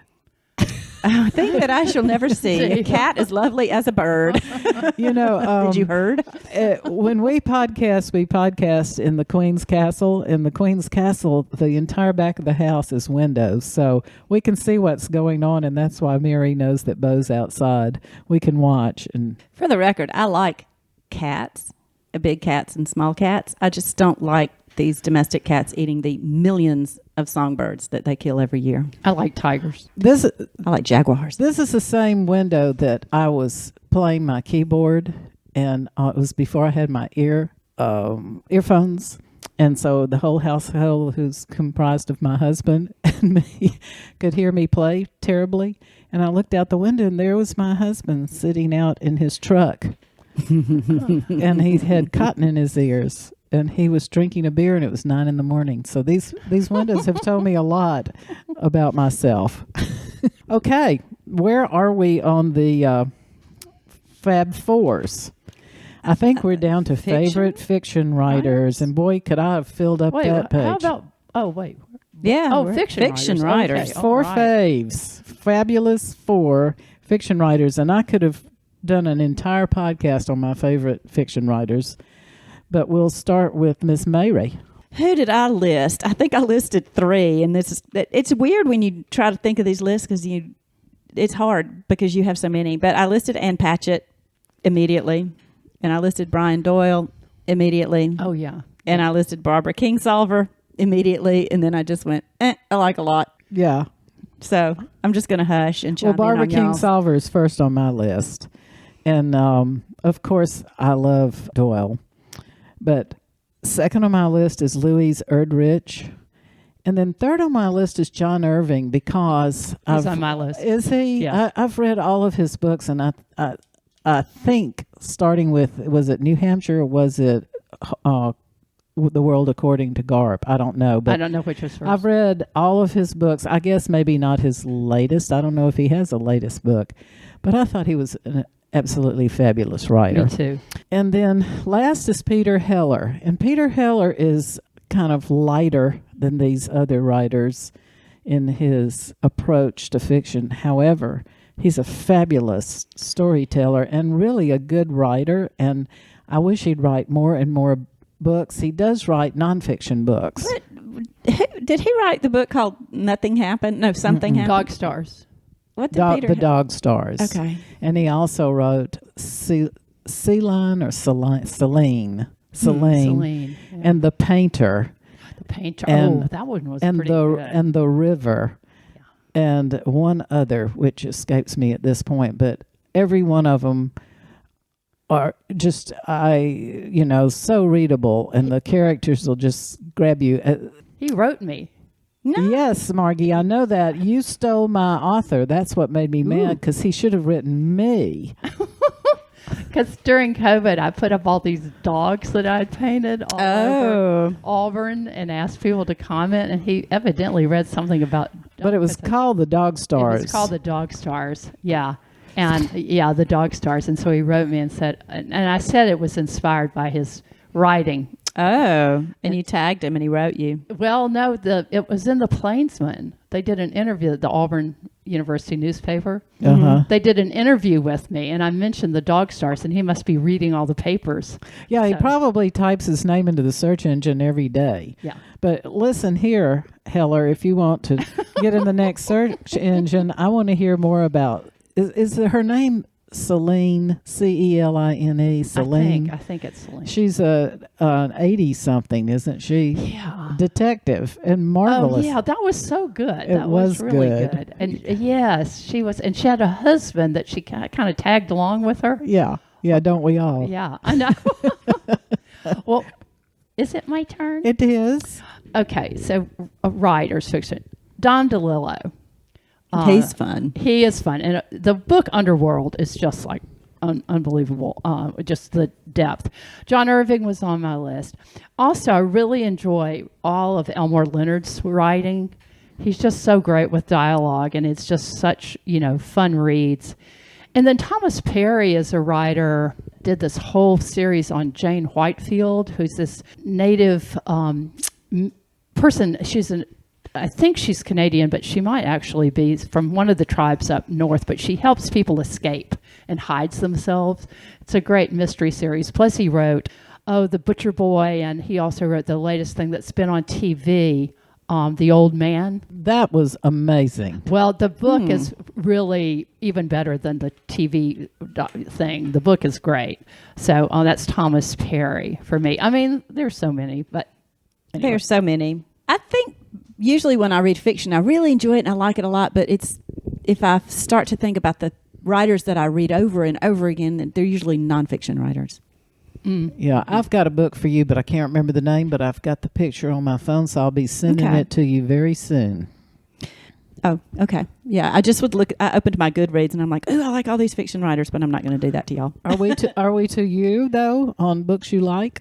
A thing that I shall never see. A cat as lovely as a bird. You know, Did you heard? when we podcast in the Queen's Castle. In the Queen's Castle, the entire back of the house is windows, so we can see what's going on, and that's why Mary knows that Bo's outside. We can watch. And For the record, I like cats, big cats and small cats. I just don't like these domestic cats eating the millions of songbirds that they kill every year. I like tigers. I like jaguars. This is the same window that I was playing my keyboard, and it was before I had my earphones. And so the whole household, who's comprised of my husband and me, could hear me play terribly. And I looked out the window, and there was my husband sitting out in his truck. And he had cotton in his ears. And he was drinking a beer, and it was 9 a.m. So these windows have told me a lot about myself. Okay, where are we on the Fab Fours? I think we're down to favorite fiction writers, and boy, could I have filled up that page. How about? Oh, wait. Yeah. Oh, fiction writers. Okay, Four all right. faves, fabulous 4 fiction writers, and I could have done an entire podcast on my favorite fiction writers. But we'll start with Miss Mary. Who did I list? I think I listed 3, and it's weird when you try to think of these lists because it's hard because you have so many. But I listed Ann Patchett immediately, and I listed Brian Doyle immediately. Oh, yeah. And I listed Barbara Kingsolver immediately, and then I just went, I like a lot. Yeah. So I'm just going to hush and chime Well, Barbara in on y'all. Kingsolver is first on my list. And, of course, I love Doyle. But second on my list is Louise Erdrich. And then third on my list is John Irving because... He's on my list. Is he? Yeah. I've read all of his books, and I think starting with, was it New Hampshire or was it The World According to Garp? I don't know. But I don't know which was first. I've read all of his books. I guess maybe not his latest. I don't know if he has a latest book. But I thought he was an absolutely fabulous writer. Me too. And then last is Peter Heller. And Peter Heller is kind of lighter than these other writers in his approach to fiction. However, he's a fabulous storyteller and really a good writer. And I wish he'd write more and more books. He does write nonfiction books. Did he write the book called Nothing Happened? No, Something Happened? Dog Stars. What did Peter The Dog Stars. Okay. And he also wrote Celine or Celine. Celine. Yeah. And The Painter. The Painter. and- That one was and pretty the good. and The River. Yeah. And one other, which escapes me at this point, but every one of them are just, so readable, and the characters will just grab you. He wrote me. No. Yes, Margie, I know that. You stole my author. That's what made me mad, because he should have written me. Because during COVID, I put up all these dogs that I'd painted all over Auburn and asked people to comment, and he evidently read something about... But it was called The Dog Stars. It was called The Dog Stars, yeah. And, The Dog Stars. And so he wrote me and said... And I said it was inspired by his writing. Oh, and you tagged him and he wrote you. Well, no, it was in the Plainsman. They did an interview at the Auburn University newspaper. Uh-huh. They did an interview with me, and I mentioned the Dog Stars, and he must be reading all the papers. Yeah, he So- probably types his name into the search engine every day. Yeah. But listen here, Heller, if you want to get in the next search engine, I want to hear more about... Is her name Celine, Celine, Celine? I think it's Celine. She's an 80-something, isn't she? Yeah. Detective and marvelous. Oh, yeah, that was so good. It That was really good. good. And yes, she was, and she had a husband that she kind of tagged along with her. Yeah, don't we all? Yeah, I know. Well, is it my turn? It is. Okay, so writers fiction. Don DeLillo. He's fun. He is fun. And the book Underworld is just like unbelievable, just the depth. John Irving was on my list. Also, I really enjoy all of Elmore Leonard's writing. He's just so great with dialogue, and it's just such, fun reads. And then Thomas Perry is a writer, did this whole series on Jane Whitefield, who's this native person. She's I think she's Canadian, but she might actually be from one of the tribes up north, but she helps people escape and hides themselves. It's a great mystery series. Plus he wrote, The Butcher Boy, and he also wrote the latest thing that's been on TV, The Old Man. That was amazing. Well, the book is really even better than the TV thing. The book is great. So that's Thomas Perry for me. I mean, there's so many, but anyway. There's so many. I think usually when I read fiction, I really enjoy it and I like it a lot. But it's if I start to think about the writers that I read over and over again, they're usually nonfiction writers. Yeah, I've got a book for you, but I can't remember the name, but I've got the picture on my phone, so I'll be sending it to you very soon. Oh, okay. Yeah, I just would look. I opened my Goodreads and I'm like, oh, I like all these fiction writers, but I'm not going to do that to y'all. Are we to you, though, on books you like?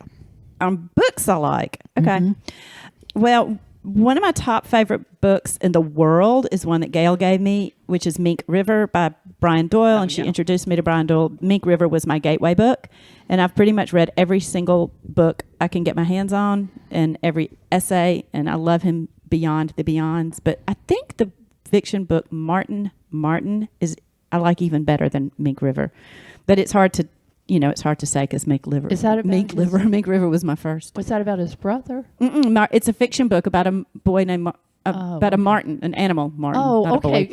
On books I like. Okay. Well, one of my top favorite books in the world is one that Gail gave me, which is Mink River by Brian Doyle. And she introduced me to Brian Doyle. Mink River was my gateway book. And I've pretty much read every single book I can get my hands on and every essay. And I love him beyond the beyonds. But I think the fiction book Martin is I like even better than Mink River. But it's hard to say because Mink River. Is that about Mink River was my first. Was that about his brother? It's a fiction book about a boy named a martin, an animal martin. Oh, okay.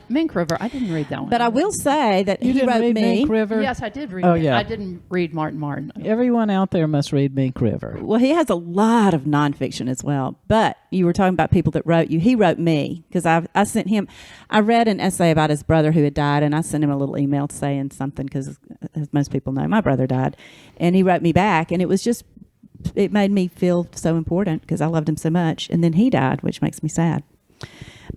Mink River. I didn't read that one. But I will say that You he didn't wrote read me. Mink River? Yes, I did read. Oh, it. yeah. I didn't read Martin. Everyone out there must read Mink River. Well, he has a lot of nonfiction as well. But you were talking about people that wrote you. He wrote me because I sent him. I read an essay about his brother who had died, and I sent him a little email saying something because, as most people know, my brother died, and he wrote me back, and it made me feel so important because I loved him so much. And then he died, which makes me sad.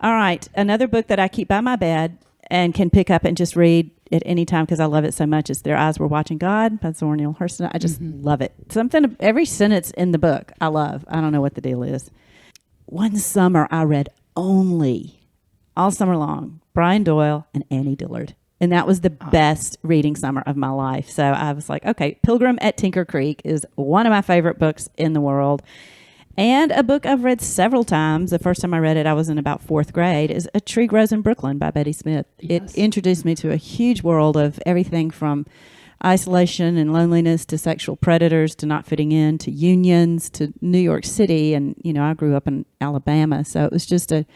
All right, another book that I keep by my bed and can pick up and just read at any time because I love it so much is Their Eyes Were Watching God by Zora Neale Hurston. I just love it. Every sentence in the book I love. I don't know what the deal is. One summer I read all summer long, Brian Doyle and Annie Dillard. And that was the best reading summer of my life. So I was like, okay, Pilgrim at Tinker Creek is one of my favorite books in the world. And a book I've read several times. The first time I read it, I was in about 4th grade, is A Tree Grows in Brooklyn by Betty Smith. Yes. It introduced me to a huge world of everything from isolation and loneliness to sexual predators to not fitting in to unions to New York City. And, I grew up in Alabama. So it was just a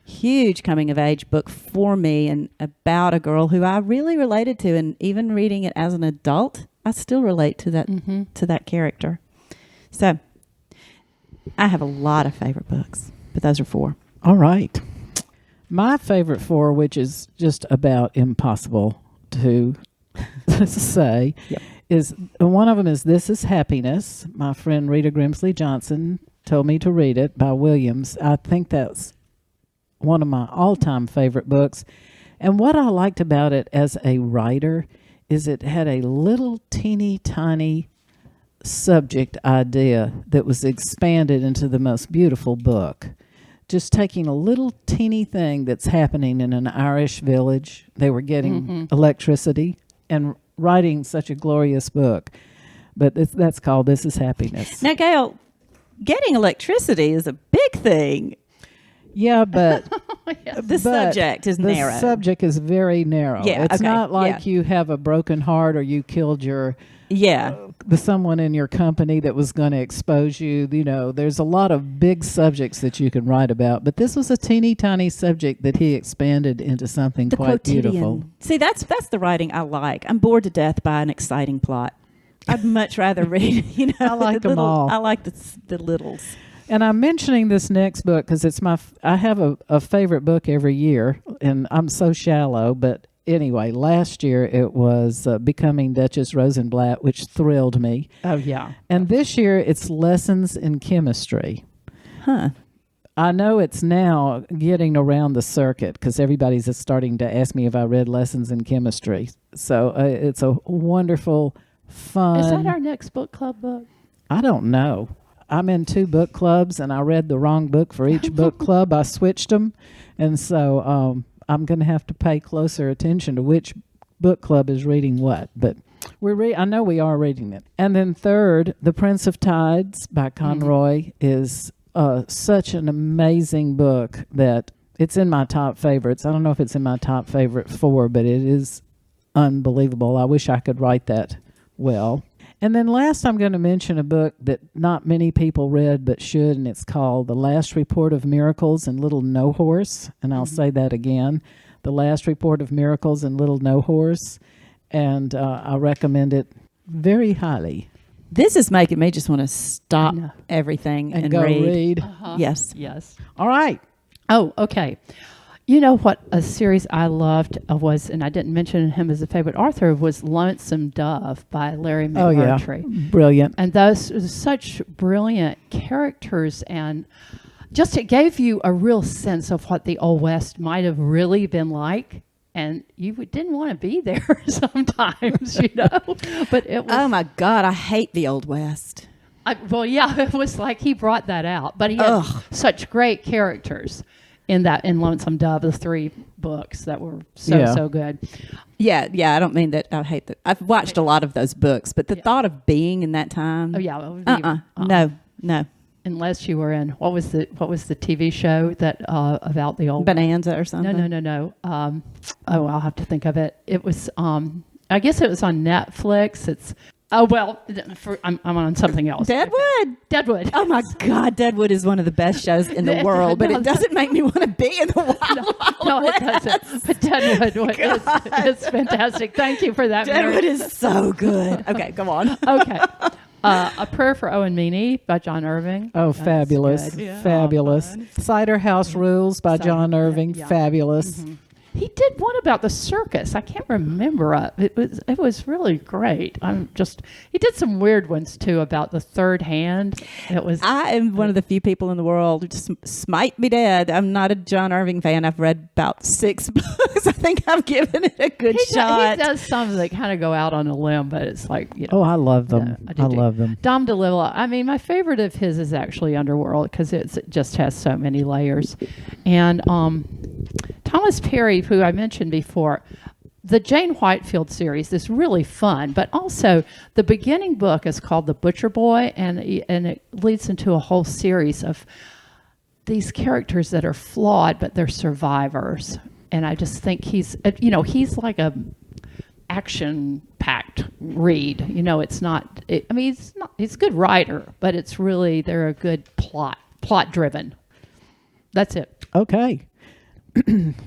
huge coming of age book for me and about a girl who I really related to. And even reading it as an adult, I still relate to that character. So I have a lot of favorite books, but those are 4. All right. My favorite 4, which is just about impossible to say, is one of them is This Is Happiness. My friend Rita Grimsley Johnson told me to read it by Williams. I think that's one of my all-time favorite books. And what I liked about it as a writer is it had a little teeny tiny subject idea that was expanded into the most beautiful book. Just taking a little teeny thing that's happening in an Irish village. They were getting electricity and writing such a glorious book. But that's called This Is Happiness. Now, Gail, getting electricity is a big thing. Yeah, but The subject is narrow. The subject is very narrow. Yeah, it's okay, not like yeah. you have a broken heart or you killed Yeah. someone in your company that was going to expose you. There's a lot of big subjects that you can write about, but this was a teeny tiny subject that he expanded into something quite beautiful. See, that's the writing I like. I'm bored to death by an exciting plot. I'd much rather read, I like them all. I like the littles. And I'm mentioning this next book because it's I have a favorite book every year, and I'm so shallow, but anyway, last year it was Becoming Duchess Rosenblatt, which thrilled me. Oh, yeah. And this year it's Lessons in Chemistry. Huh. I know it's now getting around the circuit because everybody's starting to ask me if I read Lessons in Chemistry. So it's a wonderful, fun. Is that our next book club book? I don't know. I'm in 2 book clubs, and I read the wrong book for each book club. I switched them, and so I'm going to have to pay closer attention to which book club is reading what. But I know we are reading it. And then third, The Prince of Tides by Conroy is such an amazing book that it's in my top favorites. I don't know if it's in my top favorite 4, but it is unbelievable. I wish I could write that well. And then last, I'm going to mention a book that not many people read but should, and it's called The Last Report of Miracles in Little No Horse. And I'll say that again, The Last Report of Miracles in Little No Horse. And I recommend it very highly. This is making me just want to stop everything and go read. read. Yes. Yes. All right. Oh, okay. You know what a series I loved was, and I didn't mention him as a favorite author, was Lonesome Dove by Larry Oh, yeah. McMurtry. Brilliant. And those are such brilliant characters, and just it gave you a real sense of what the Old West might have really been like. And you didn't want to be there sometimes, you know. But it was. Oh my God, I hate the Old West. Well, yeah, it was like he brought that out. But he had such great characters in Lonesome Dove, the 3 books that were so good. Yeah. I don't mean that I hate that. I've watched a lot of those books, but the thought of being in that time. Oh yeah, it would be, No. Unless you were in what was the TV show that about the old Bonanza or something. No. I'll have to think of it. It was I guess it was on Netflix. It's I'm on something else. Deadwood. Oh my God, Deadwood is one of the best shows in the world, but it doesn't make me want to be in the Wild No, West. it doesn't. But Deadwood is fantastic. Thank you for that. Deadwood Mary. is so good. Okay, come on. Okay. A Prayer for Owen Meany by John Irving. Oh, That's fabulous. good. Yeah. Fabulous. Cider House Rules by John Irving. Yeah. Fabulous. Mm-hmm. He did one about the circus. I can't remember. It was really great. He did some weird ones too about the third hand. I am one of the few people in the world who just smite me dead. I'm not a John Irving fan. I've read about 6 books. I think I've given it a good shot. He does some that kind of go out on a limb, but it's like, you know. Oh, I love them. I love them. Dom DeLille. I mean, my favorite of his is actually Underworld because it just has so many layers. And Thomas Perry, who I mentioned before, the Jane Whitefield series is really fun, but also the beginning book is called The Butcher Boy, and it leads into a whole series of these characters that are flawed, but they're survivors. And I just think he's like a action-packed read. You know, he's a good writer, but it's really, they're a good plot-driven. That's it. Okay.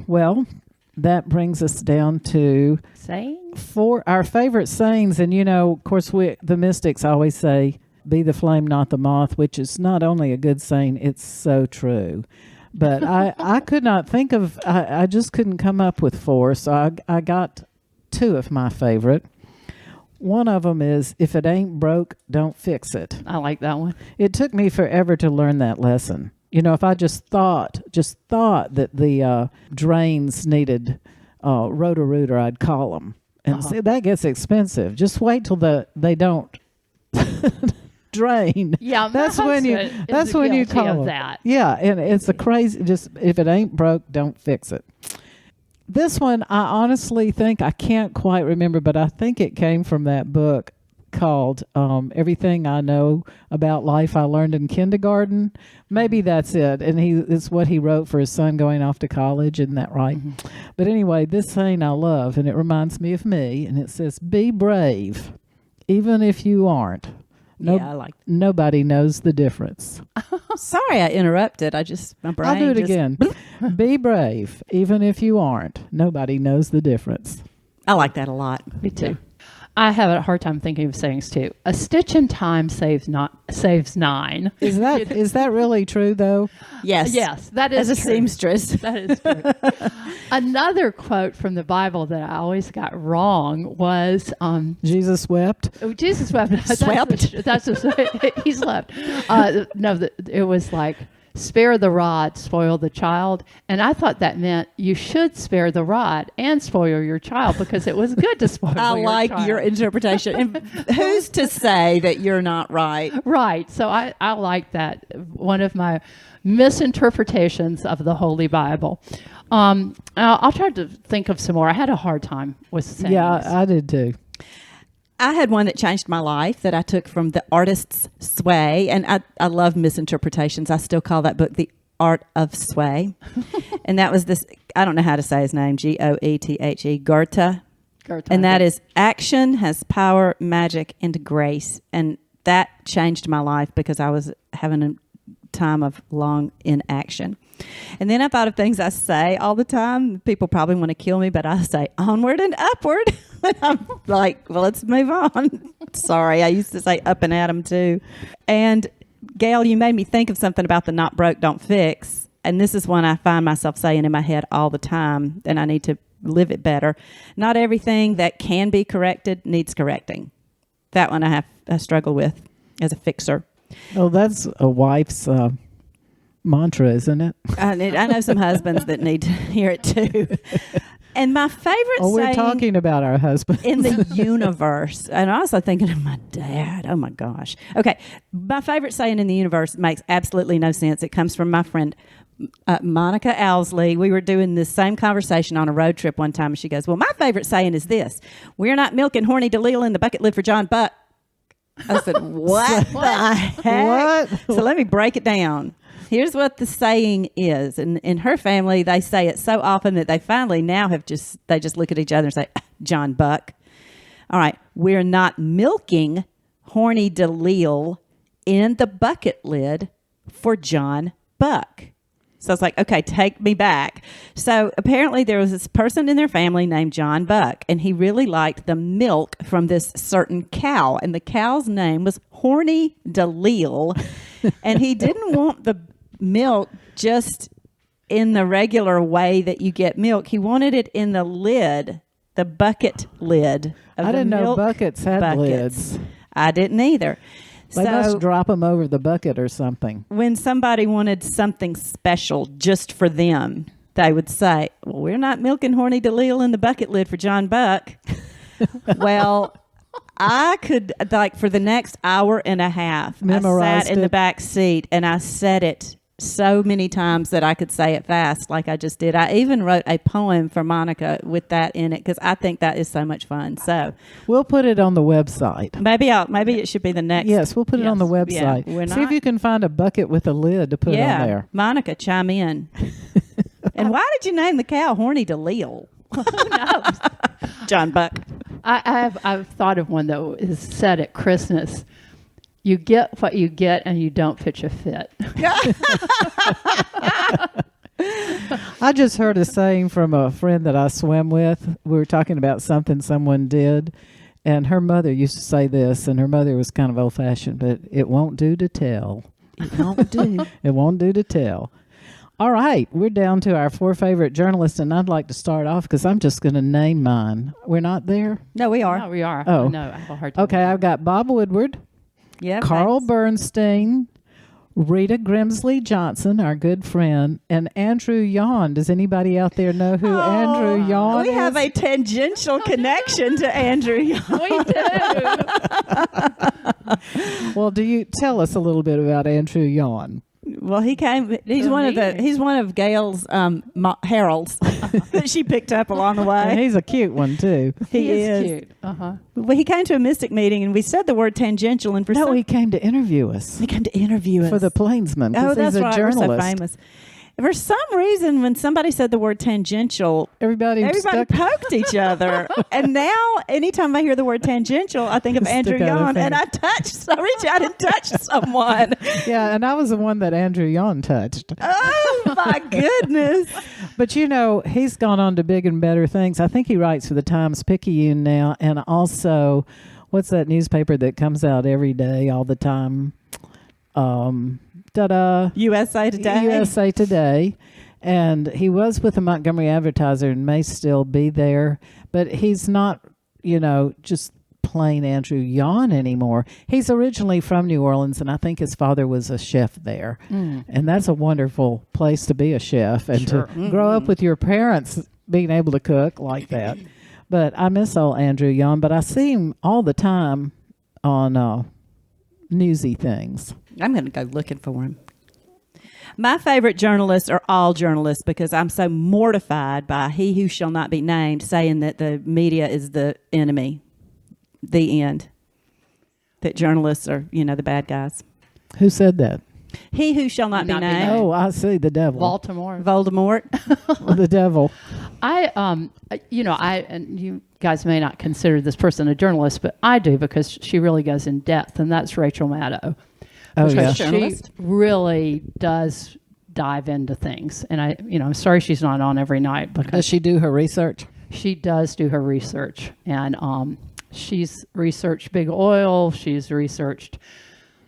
Well, that brings us down to Sayings? our favorite sayings. And, you know, of course, the mystics always say, be the flame, not the moth, which is not only a good saying, it's so true. But I could not think of, I just couldn't come up with 4. So I got 2 of my favorite. One of them is, if it ain't broke, don't fix it. I like that one. It took me forever to learn that lesson. You know, if I just thought that the drains needed Roto-Rooter, I'd call them. And see, that gets expensive. Just wait till they don't drain. Yeah, that's when you call them. That. Yeah, and it's a crazy. Just if it ain't broke, don't fix it. This one, I honestly think I can't quite remember, but I think it came from that book called Everything I Know About Life I Learned in Kindergarten. Maybe that's it. And it's what he wrote for his son going off to college. Isn't that right? Mm-hmm. But anyway, this saying I love, and it reminds me of me, and it says, be brave, even if you aren't. I like that. Nobody knows the difference. Sorry I interrupted. My brain I'll do it again. Be brave, even if you aren't. Nobody knows the difference. I like that a lot. Me too. I have a hard time thinking of sayings too. A stitch in time saves 9. Is that really true though? Yes. Yes, that is as a true. seamstress. That is true. Another quote from the Bible that I always got wrong was Jesus wept. Oh, Jesus wept. He slept. It was like, spare the rod, spoil the child. And I thought that meant you should spare the rod and spoil your child because it was good to spoil I your like child. your interpretation. And who's to say that you're not right? Right. So I like that. One of my misinterpretations of the Holy Bible. I'll try to think of some more. I had a hard time with saying Yeah, I did too. I had one that changed my life that I took from The Artist's Sway. And I love misinterpretations. I still call that book The Art of Sway. And that was this, I don't know how to say his name, Goethe, Goethe. And that is action has power, magic, and grace. And that changed my life because I was having a time of long inaction. And then I thought of things I say all the time. People probably want to kill me, but I say onward and upward. I'm like, well, let's move on. Sorry, I used to say up and at 'em too. And Gail, you made me think of something about the not broke, don't fix. And this is one I find myself saying in my head all the time, and I need to live it better. Not everything that can be corrected needs correcting. That one I struggle with as a fixer. Oh, that's a wife's mantra, isn't it? I know some husbands that need to hear it too. And my favorite Oh, we're saying talking about our husbands. in the universe, and I'm also thinking of my dad. Oh my gosh. Okay. My favorite saying in the universe makes absolutely no sense. It comes from my friend Monica Owsley. We were doing this same conversation on a road trip one time, and she goes, well, my favorite saying is this: we're not milking Horny DeLeel in the bucket lid for John Buck. I said, what the heck? What? So let me break it down. Here's what the saying is. And in her family, they say it so often that they finally now they just look at each other and say, John Buck. All right. We're not milking Horny DeLeel in the bucket lid for John Buck. So I was like, okay, take me back. So apparently there was this person in their family named John Buck, and he really liked the milk from this certain cow. And the cow's name was Horny DeLeel. And he didn't want the milk just in the regular way that you get milk. He wanted it in the lid, the bucket lid. I didn't know buckets had lids. I didn't either. They must drop them over the bucket or something. When somebody wanted something special just for them, they would say, well, we're not milking Horny DeLeel in the bucket lid for John Buck. Well, I could, like, for the next hour and a half, I sat in the back seat and I said it so many times that I could say it fast like I just did. I even wrote a poem for Monica with that in it because I think that is so much fun. So we'll put it on the website. Maybe it should be the next. Yes, we'll put it on the website. Yeah, see if you can find a bucket with a lid to put on there. Monica, chime in. And why did you name the cow Horny DeLeel? Who knows? John Buck. I've thought of one that is said at Christmas. You get what you get, and you don't pitch a fit. I just heard a saying from a friend that I swim with. We were talking about something someone did, and her mother used to say this, and her mother was kind of old-fashioned, but it won't do to tell. It won't do. It won't do to tell. All right, we're down to our 4 favorite journalists, and I'd like to start off because I'm just going to name mine. We're not there? No, we are. No, we are. Oh. No, I have a hard time. Okay, I've got Bob Woodward, Yeah, Carl Bernstein, Rita Grimsley Johnson, our good friend, and Andrew Yawn. Does anybody out there know who Andrew Yawn is? We have a tangential connection to Andrew Yawn. We do. Well, do you tell us a little bit about Andrew Yawn? Well, he came. He's one of Gail's heralds that she picked up along the And way. he's a cute one too. He is cute. Uh-huh. Well, he came to a Mystic meeting, and we said the word tangential, and No, he came to interview us he came to interview us for the Plainsman. 'Cause Oh, that's he's a right. journalist. We're so famous. For some reason, when somebody said the word tangential, Everybody poked each other. And now, anytime I hear the word tangential, I think of Andrew Stick out a Yawn, and I reach out and touch someone. Yeah, and I was the one that Andrew Yawn touched. Oh, my goodness. But you know, he's gone on to big and better things. I think he writes for the Times-Picayune now, and also, what's that newspaper that comes out every day, all the time? USA Today. USA Today. And he was with the Montgomery Advertiser and may still be there, but he's not, just plain Andrew Yawn anymore. He's originally from New Orleans, and I think his father was a chef there. And that's a wonderful place to be a chef and to grow up with your parents being able to cook like that. But I miss old Andrew Yawn, but I see him all the time on newsy things. I'm going to go looking for him. My favorite journalists are all journalists because I'm so mortified by he who shall not be named saying that the media is the enemy. the end. That journalists are, the bad guys. Who said that? He who shall not be Not be named. named. Oh, I see, the devil. Baltimore. Voldemort. The devil. And you guys may not consider this person a journalist, but I do because she really goes in depth, and that's Rachel Maddow. Oh, Because yeah. she Journalist. really does dive into things, and I'm sorry she's not on every night Does because she do her research? she does do her research, and she's researched big oil. She's researched,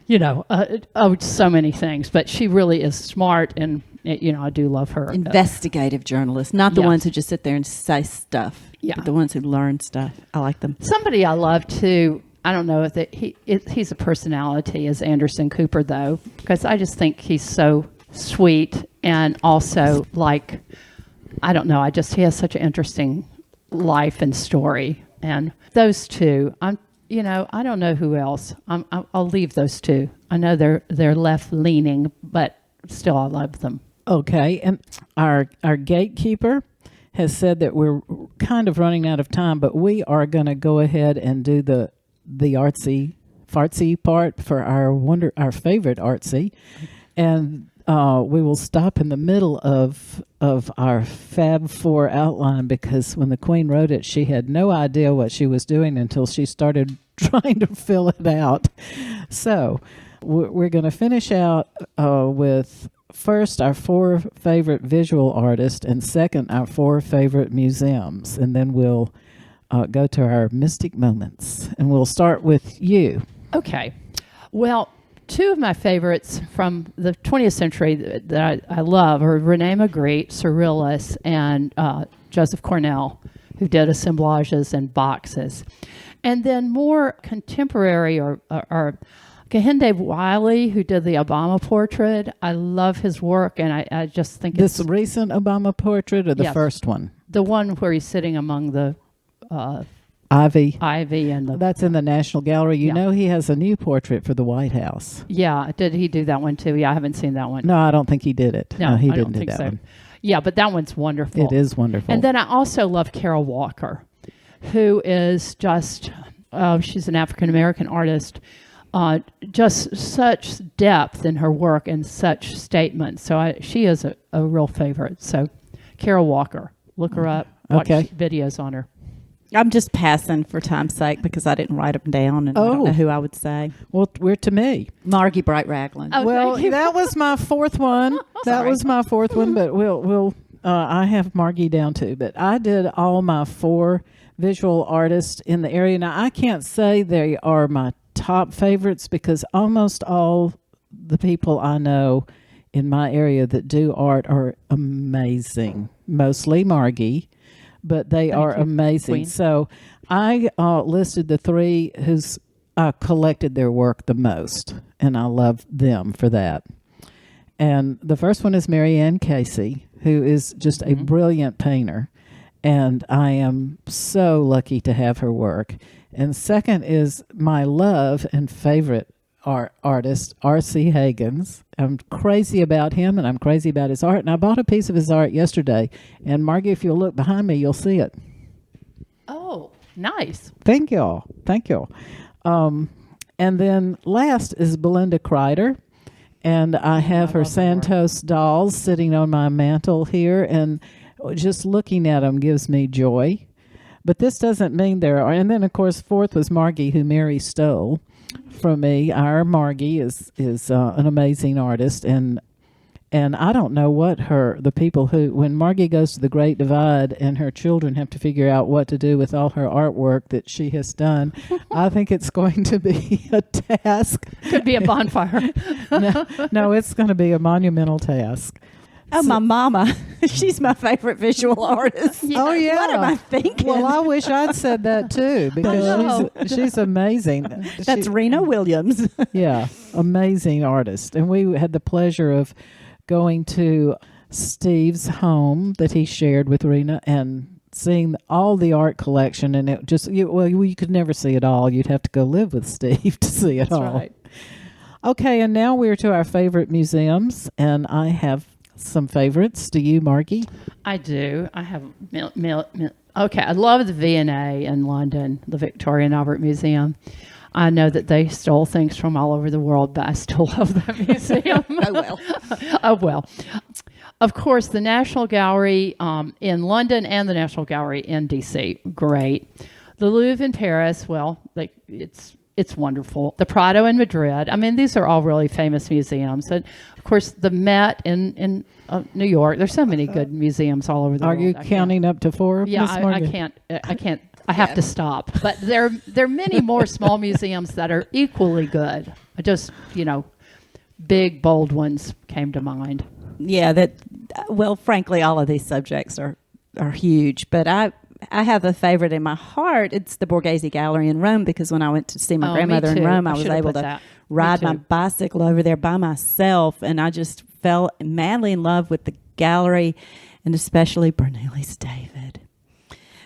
so many things, but she really is smart, and I do love her. Investigative journalists, not the Yeah. ones who just sit there and say stuff. Yeah. But the ones who learn stuff. I like them. Somebody I love too. I don't know if he's a personality is Anderson Cooper though, because I just think he's so sweet and also I don't know. He has such an interesting life and story, and those two. I don't know who else. I'll leave those two. I know they're left leaning, but still I love them. Okay, and our gatekeeper has said that we're kind of running out of time, but we are going to go ahead and do the artsy fartsy part for our favorite artsy, and we will stop in the middle of our Fab Four outline, because when the Queen wrote it, she had no idea what she was doing until she started trying to fill it out. So we're going to finish out with first our 4 favorite visual artists, and second our 4 favorite museums, and then we'll go to our mystic moments, and we'll start with you. Okay. Well, 2 of my favorites from the 20th century that I love are Rene Magritte, Cyrillus, and Joseph Cornell, who did assemblages and boxes. And then more contemporary are Kehinde Wiley, who did the Obama portrait. I love his work, and I just think This it's recent Obama portrait or the Yes. first one? the one where he's sitting among the Ivy. ivy and the... That's in the National Gallery. You Yeah. know he has a new portrait for the White House. Yeah, did he do that one too? Yeah, I haven't seen that one. No, I don't think he did it. No, he I didn't don't do think that so. one. Yeah, but that one's wonderful. It is wonderful. And then I also love Carol Walker, who is just, she's an African-American artist, just such depth in her work and such statements. So she is a real favorite. So Carol Walker, look her up, watch Okay. videos on her. I'm just passing for time's sake because I didn't write them down and I don't Oh. know who I would say. Well, we're to me. Margie Bright Ragland. Oh, Well, thank you. that was my 4th one. That Sorry. was my 4th one, but we'll I have Margie down too. But I did all my 4 visual artists in the area. Now, I can't say they are my top favorites because almost all the people I know in my area that do art are amazing. Mostly Margie, but they are you, amazing. Queen. So I listed the 3 who's collected their work the most, and I love them for that. And the first one is Mary Ann Casey, who is just a brilliant painter, and I am so lucky to have her work. And second is my love and favorite artist, R.C. Higgins. I'm crazy about him, and I'm crazy about his art. And I bought a piece of his art yesterday. And Margie, if you'll look behind me, you'll see it. Oh, nice. Thank y'all. Thank y'all. And then last is Belinda Kreider. And I have her love her work. Santos dolls sitting on my mantle here. And just looking at them gives me joy. But this doesn't mean there are. And then, of course, 4th was Margie, who Mary stole from me. Our Margie is an amazing artist. And I don't know what the people who, when Margie goes to the Great Divide and her children have to figure out what to do with all her artwork that she has done, I think it's going to be a task. Could be a bonfire. No, it's going to be a monumental task. Oh, my mama. She's my favorite visual artist. Oh, yeah. What am I thinking? Well, I wish I'd said that too, because No. she's amazing. That's Rena Williams. Yeah, amazing artist. And we had the pleasure of going to Steve's home that he shared with Rena and seeing all the art collection. And it just, you could never see it all. You'd have to go live with Steve to see it That's all. right. Okay, and now we're to our favorite museums. And I have some favorites. Do you, Margie? I do. I have Okay, I love the V&A in London, the Victoria and Albert Museum. I know that they stole things from all over the world, but I still love that museum. Oh, well. Oh, well. Of course, the National Gallery in London and the National Gallery in D.C., great. The Louvre in Paris, well, it's wonderful. The Prado in Madrid. I mean, these are all really famous museums. And, of course, the Met in New York. There's so many good museums all over the world. Are you counting up to 4? Yeah, Miss I Morgan? can't. I have to stop. But there are many more small museums that are equally good. I just, big, bold ones came to mind. Yeah, well, frankly, all of these subjects are huge, but I have a favorite in my heart. It's the Borghese Gallery in Rome, because when I went to see my grandmother in Rome, I was able to ride my bicycle over there by myself, and I just fell madly in love with the gallery, and especially Bernoulli's David.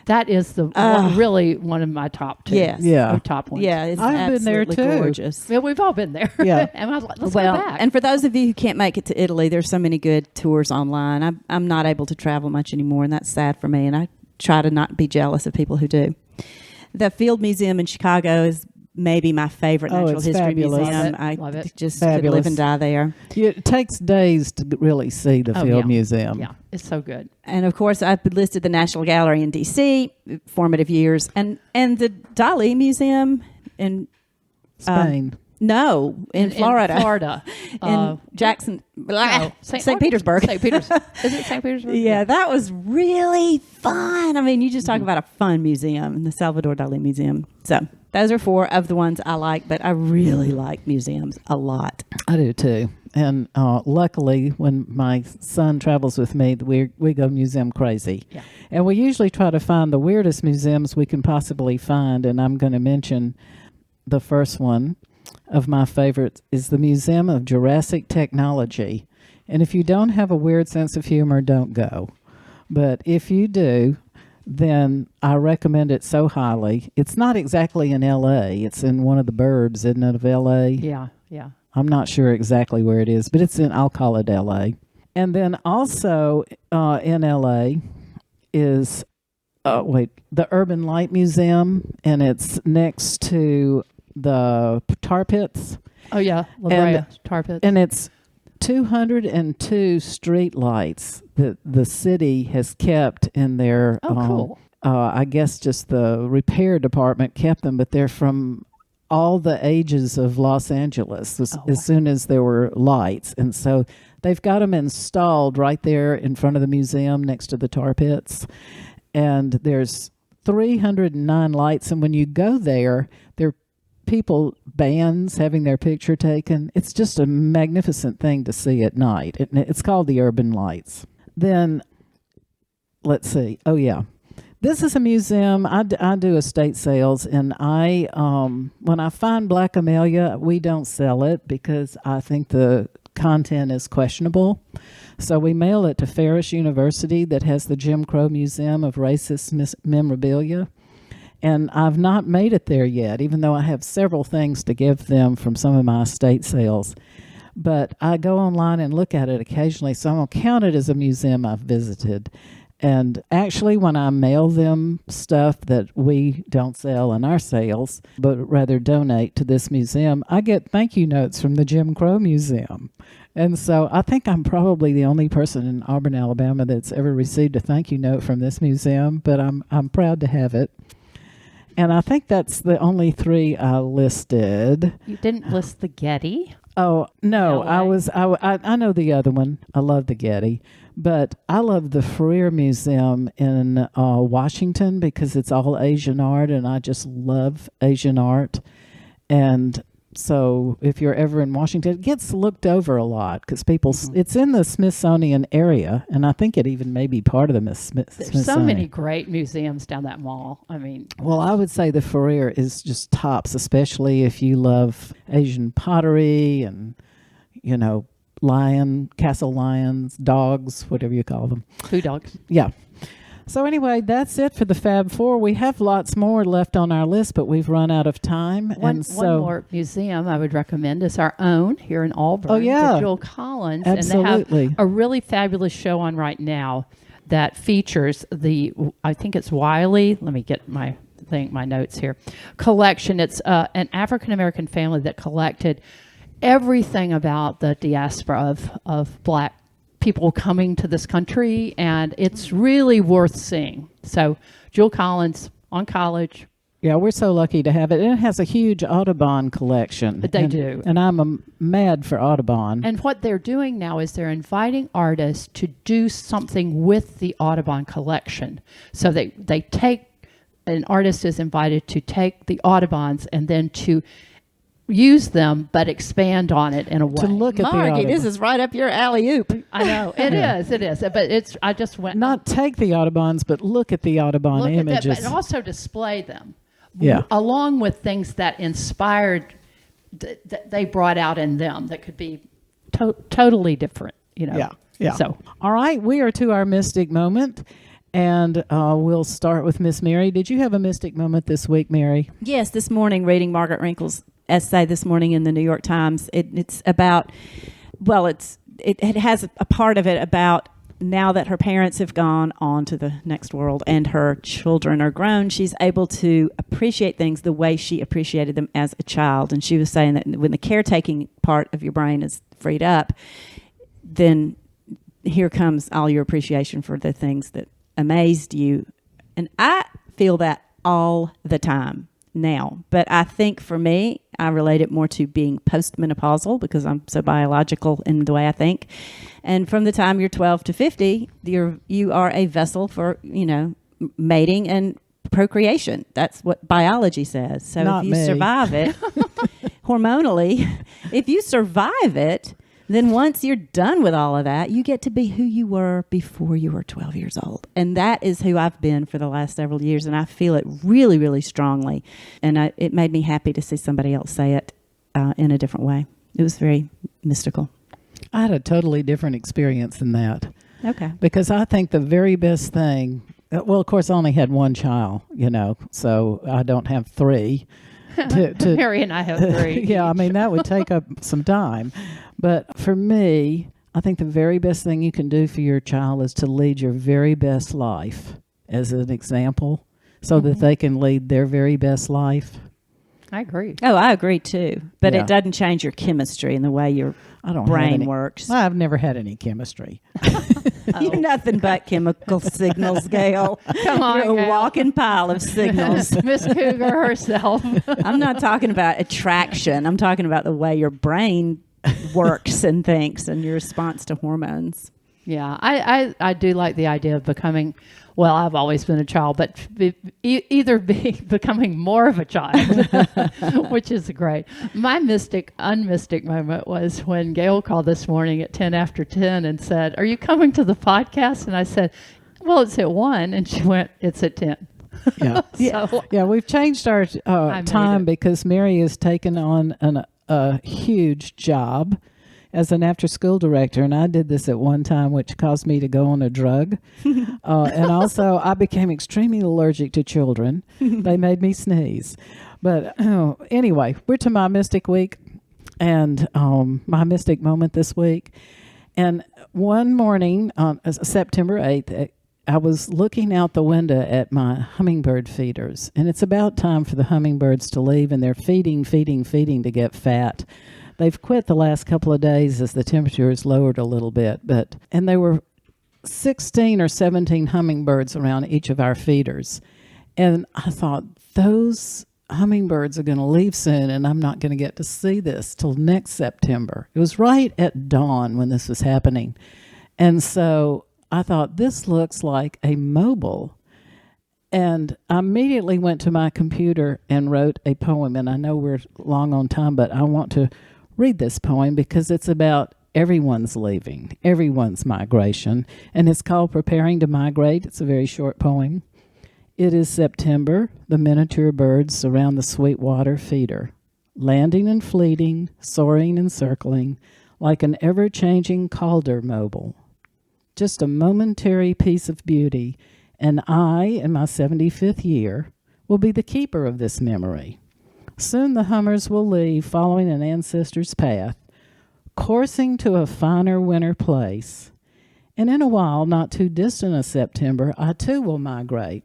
That is really one of my top two. Yes. Yeah. Or top ones. Yeah, it's I've been there absolutely too. gorgeous. Well, we've all been there. Yeah. And let's go back. And for those of you who can't make it to Italy, there's so many good tours online. I'm not able to travel much anymore, and that's sad for me. And I try to not be jealous of people who do. The Field Museum in Chicago is maybe my favorite natural it's history fabulous. museum. Love it. Just could Fabulous. live and die there. It takes days to really see the Field yeah. Museum. Yeah, it's so good. And of course, I've listed the National Gallery in D.C., formative years, and the Dali Museum in Spain. in Florida. In Florida. In Jackson, St. Petersburg. St. Petersburg. Is it St. Petersburg? Yeah, that was really fun. I mean, you just talk about a fun museum, the Salvador Dali Museum. So those are 4 of the ones I like, but I really like museums a lot. I do too. And luckily, when my son travels with me, we go museum crazy. Yeah. And we usually try to find the weirdest museums we can possibly find. And I'm going to mention the first one of my favorites is the Museum of Jurassic Technology. And if you don't have a weird sense of humor, don't go. But if you do, then I recommend it so highly. It's not exactly in L.A. It's in one of the burbs, isn't it, of L.A.? Yeah, yeah. I'm not sure exactly where it is, but I'll call it L.A. And then also in L.A. is, the Urban Light Museum, and it's next to the tar pits. Oh, yeah. La Brea tar pits. And it's 202 street lights that the city has kept in their... cool. I guess just the repair department kept them, but they're from all the ages of Los Angeles as soon as there were lights. And so they've got them installed right there in front of the museum next to the tar pits. And there's 309 lights. And when you go there are people, bands having their picture taken. It's just a magnificent thing to see at night. It's called the Urban Lights. Then, let's see. Oh, yeah. This is a museum. I do estate sales, and when I find Black Amelia, we don't sell it because I think the content is questionable. So we mail it to Ferris University that has the Jim Crow Museum of Racist Memorabilia. And I've not made it there yet, even though I have several things to give them from some of my estate sales. But I go online and look at it occasionally, so I'm going to count it as a museum I've visited. And actually, when I mail them stuff that we don't sell in our sales, but rather donate to this museum, I get thank you notes from the Jim Crow Museum. And so I think I'm probably the only person in Auburn, Alabama that's ever received a thank you note from this museum, but I'm proud to have it. And I think that's the only 3 I listed. You didn't list the Getty? Oh, no. LA? I know the other one. I love the Getty. But I love the Freer Museum in Washington because it's all Asian art, and I just love Asian art. And so if you're ever in Washington, it gets looked over a lot because it's in the Smithsonian area, and I think it even may be part of the Smithsonian. There's so many great museums down that mall. I mean, well, I would say the Ferrer is just tops, especially if you love Asian pottery and, castle lions, dogs, whatever you call them. food dogs. Yeah. So anyway, that's it for the Fab Four. We have lots more left on our list, but we've run out of time. One more museum I would recommend is our own here in Auburn. Oh, yeah. The Jewel Collins. Absolutely. And they have a really fabulous show on right now. that features I think it's Wiley. Let me get my notes here. Collection. It's an African American family that collected everything about the diaspora of Black people coming to this country, and it's really worth seeing. So Jewel Collins on College. Yeah, we're so lucky to have it. And it has a huge Audubon collection. They do. And I'm mad for Audubon. And what they're doing now is they're inviting artists to do something with the Audubon collection. So an artist is invited to take the Audubons and then to use them, but expand on it in a way. To look at the Margie, Audubon. this is right up your alley-oop. I know. It is. But I just went... Not take the Audubons, but look at the Audubon look images. at that, but also display them. Yeah. Along with things that inspired, that they brought out in them that could be totally different, Yeah. So, all right, we are to our mystic moment, and we'll start with Miss Mary. Did you have a mystic moment this week, Mary? Yes, this morning, reading Margaret Wrinkle's essay this morning in the New York Times, it's about, it has a part of it about now that her parents have gone on to the next world and her children are grown, she's able to appreciate things the way she appreciated them as a child. And she was saying that when the caretaking part of your brain is freed up, then here comes all your appreciation for the things that amazed you. And I feel that all the time now. But I think for me, I relate it more to being postmenopausal because I'm so biological in the way I think. And from the time you're 12 to 50, you are a vessel for, mating and procreation. That's what biology says. So Not if you me. survive it, hormonally, if you survive it, then once you're done with all of that, you get to be who you were before you were 12 years old. And that is who I've been for the last several years. And I feel it really, really strongly. And it made me happy to see somebody else say it in a different way. It was very mystical. I had a totally different experience than that. Okay. Because I think the very best thing, well, of course, I only had one child, so I don't have three. Mary and I have three. Yeah, I mean, that would take up some time. But for me, I think the very best thing you can do for your child is to lead your very best life as an example so that they can lead their very best life. I agree. Oh, I agree too. But Yeah. it doesn't change your chemistry and the way your brain works. I've never had any chemistry. You're nothing but chemical signals, Gail. Come on, You're a Gail. walking pile of signals. Miss Cougar herself. I'm not talking about attraction. I'm talking about the way your brain works and thinks and your response to hormones. Yeah, I do like the idea of becoming, well, I've always been a child, but becoming more of a child, which is great. My unmystic moment was when Gail called this morning at 10 after 10 and said, "Are you coming to the podcast?" And I said, "Well, it's at 1." And she went, "It's at 10." Yeah. So, Yeah, we've changed our made time it. because Mary has taken on a huge job as an after-school director, and I did this at one time, which caused me to go on a drug. And also, I became extremely allergic to children. They made me sneeze. But anyway, we're to my Mystic Week and my Mystic Moment this week. And one morning on September 8th, I was looking out the window at my hummingbird feeders, and it's about time for the hummingbirds to leave, and they're feeding to get fat. They've quit the last couple of days as the temperature has lowered a little bit, and there were 16 or 17 hummingbirds around each of our feeders. And I thought, those hummingbirds are going to leave soon, and I'm not going to get to see this till next September. It was right at dawn when this was happening. And so I thought, this looks like a mobile. And I immediately went to my computer and wrote a poem. And I know we're long on time, but I want to read this poem because it's about everyone's leaving, everyone's migration. And it's called Preparing to Migrate. It's a very short poem. It is September. The miniature birds surround the Sweetwater feeder, landing and fleeting, soaring and circling, like an ever-changing Calder mobile. Just a momentary piece of beauty, and I, in my 75th year, will be the keeper of this memory. Soon the hummers will leave, following an ancestor's path, coursing to a finer winter place, And in a while, not too distant a September, I too will migrate.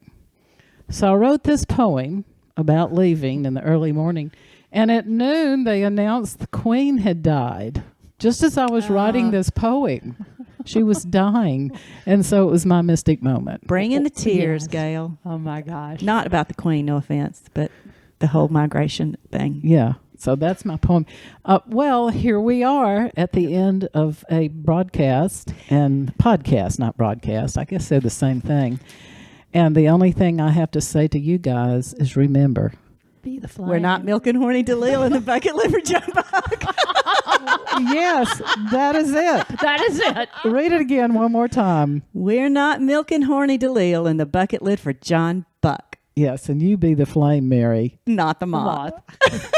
So I wrote this poem about leaving in the early morning. And at noon, they announced the Queen had died. Just as I was writing this poem, she was dying. And so it was my mystic moment. Bring in the tears, Yes. Gail. Oh my gosh. Not about the Queen, no offense, but the whole migration thing. Yeah. So that's my poem. Well, here we are at the end of a broadcast and podcast, not broadcast. I guess they're the same thing. And the only thing I have to say to you guys is remember, Be the flame. We're not milking Horny DeLeel in the bucket liver jumbo. yes, that is it. That is it. Read it again one more time. We're not milking Horny DeLeel in the bucket lid for John Buck. Yes, and you be the flame, Mary. Not the moth. Moth.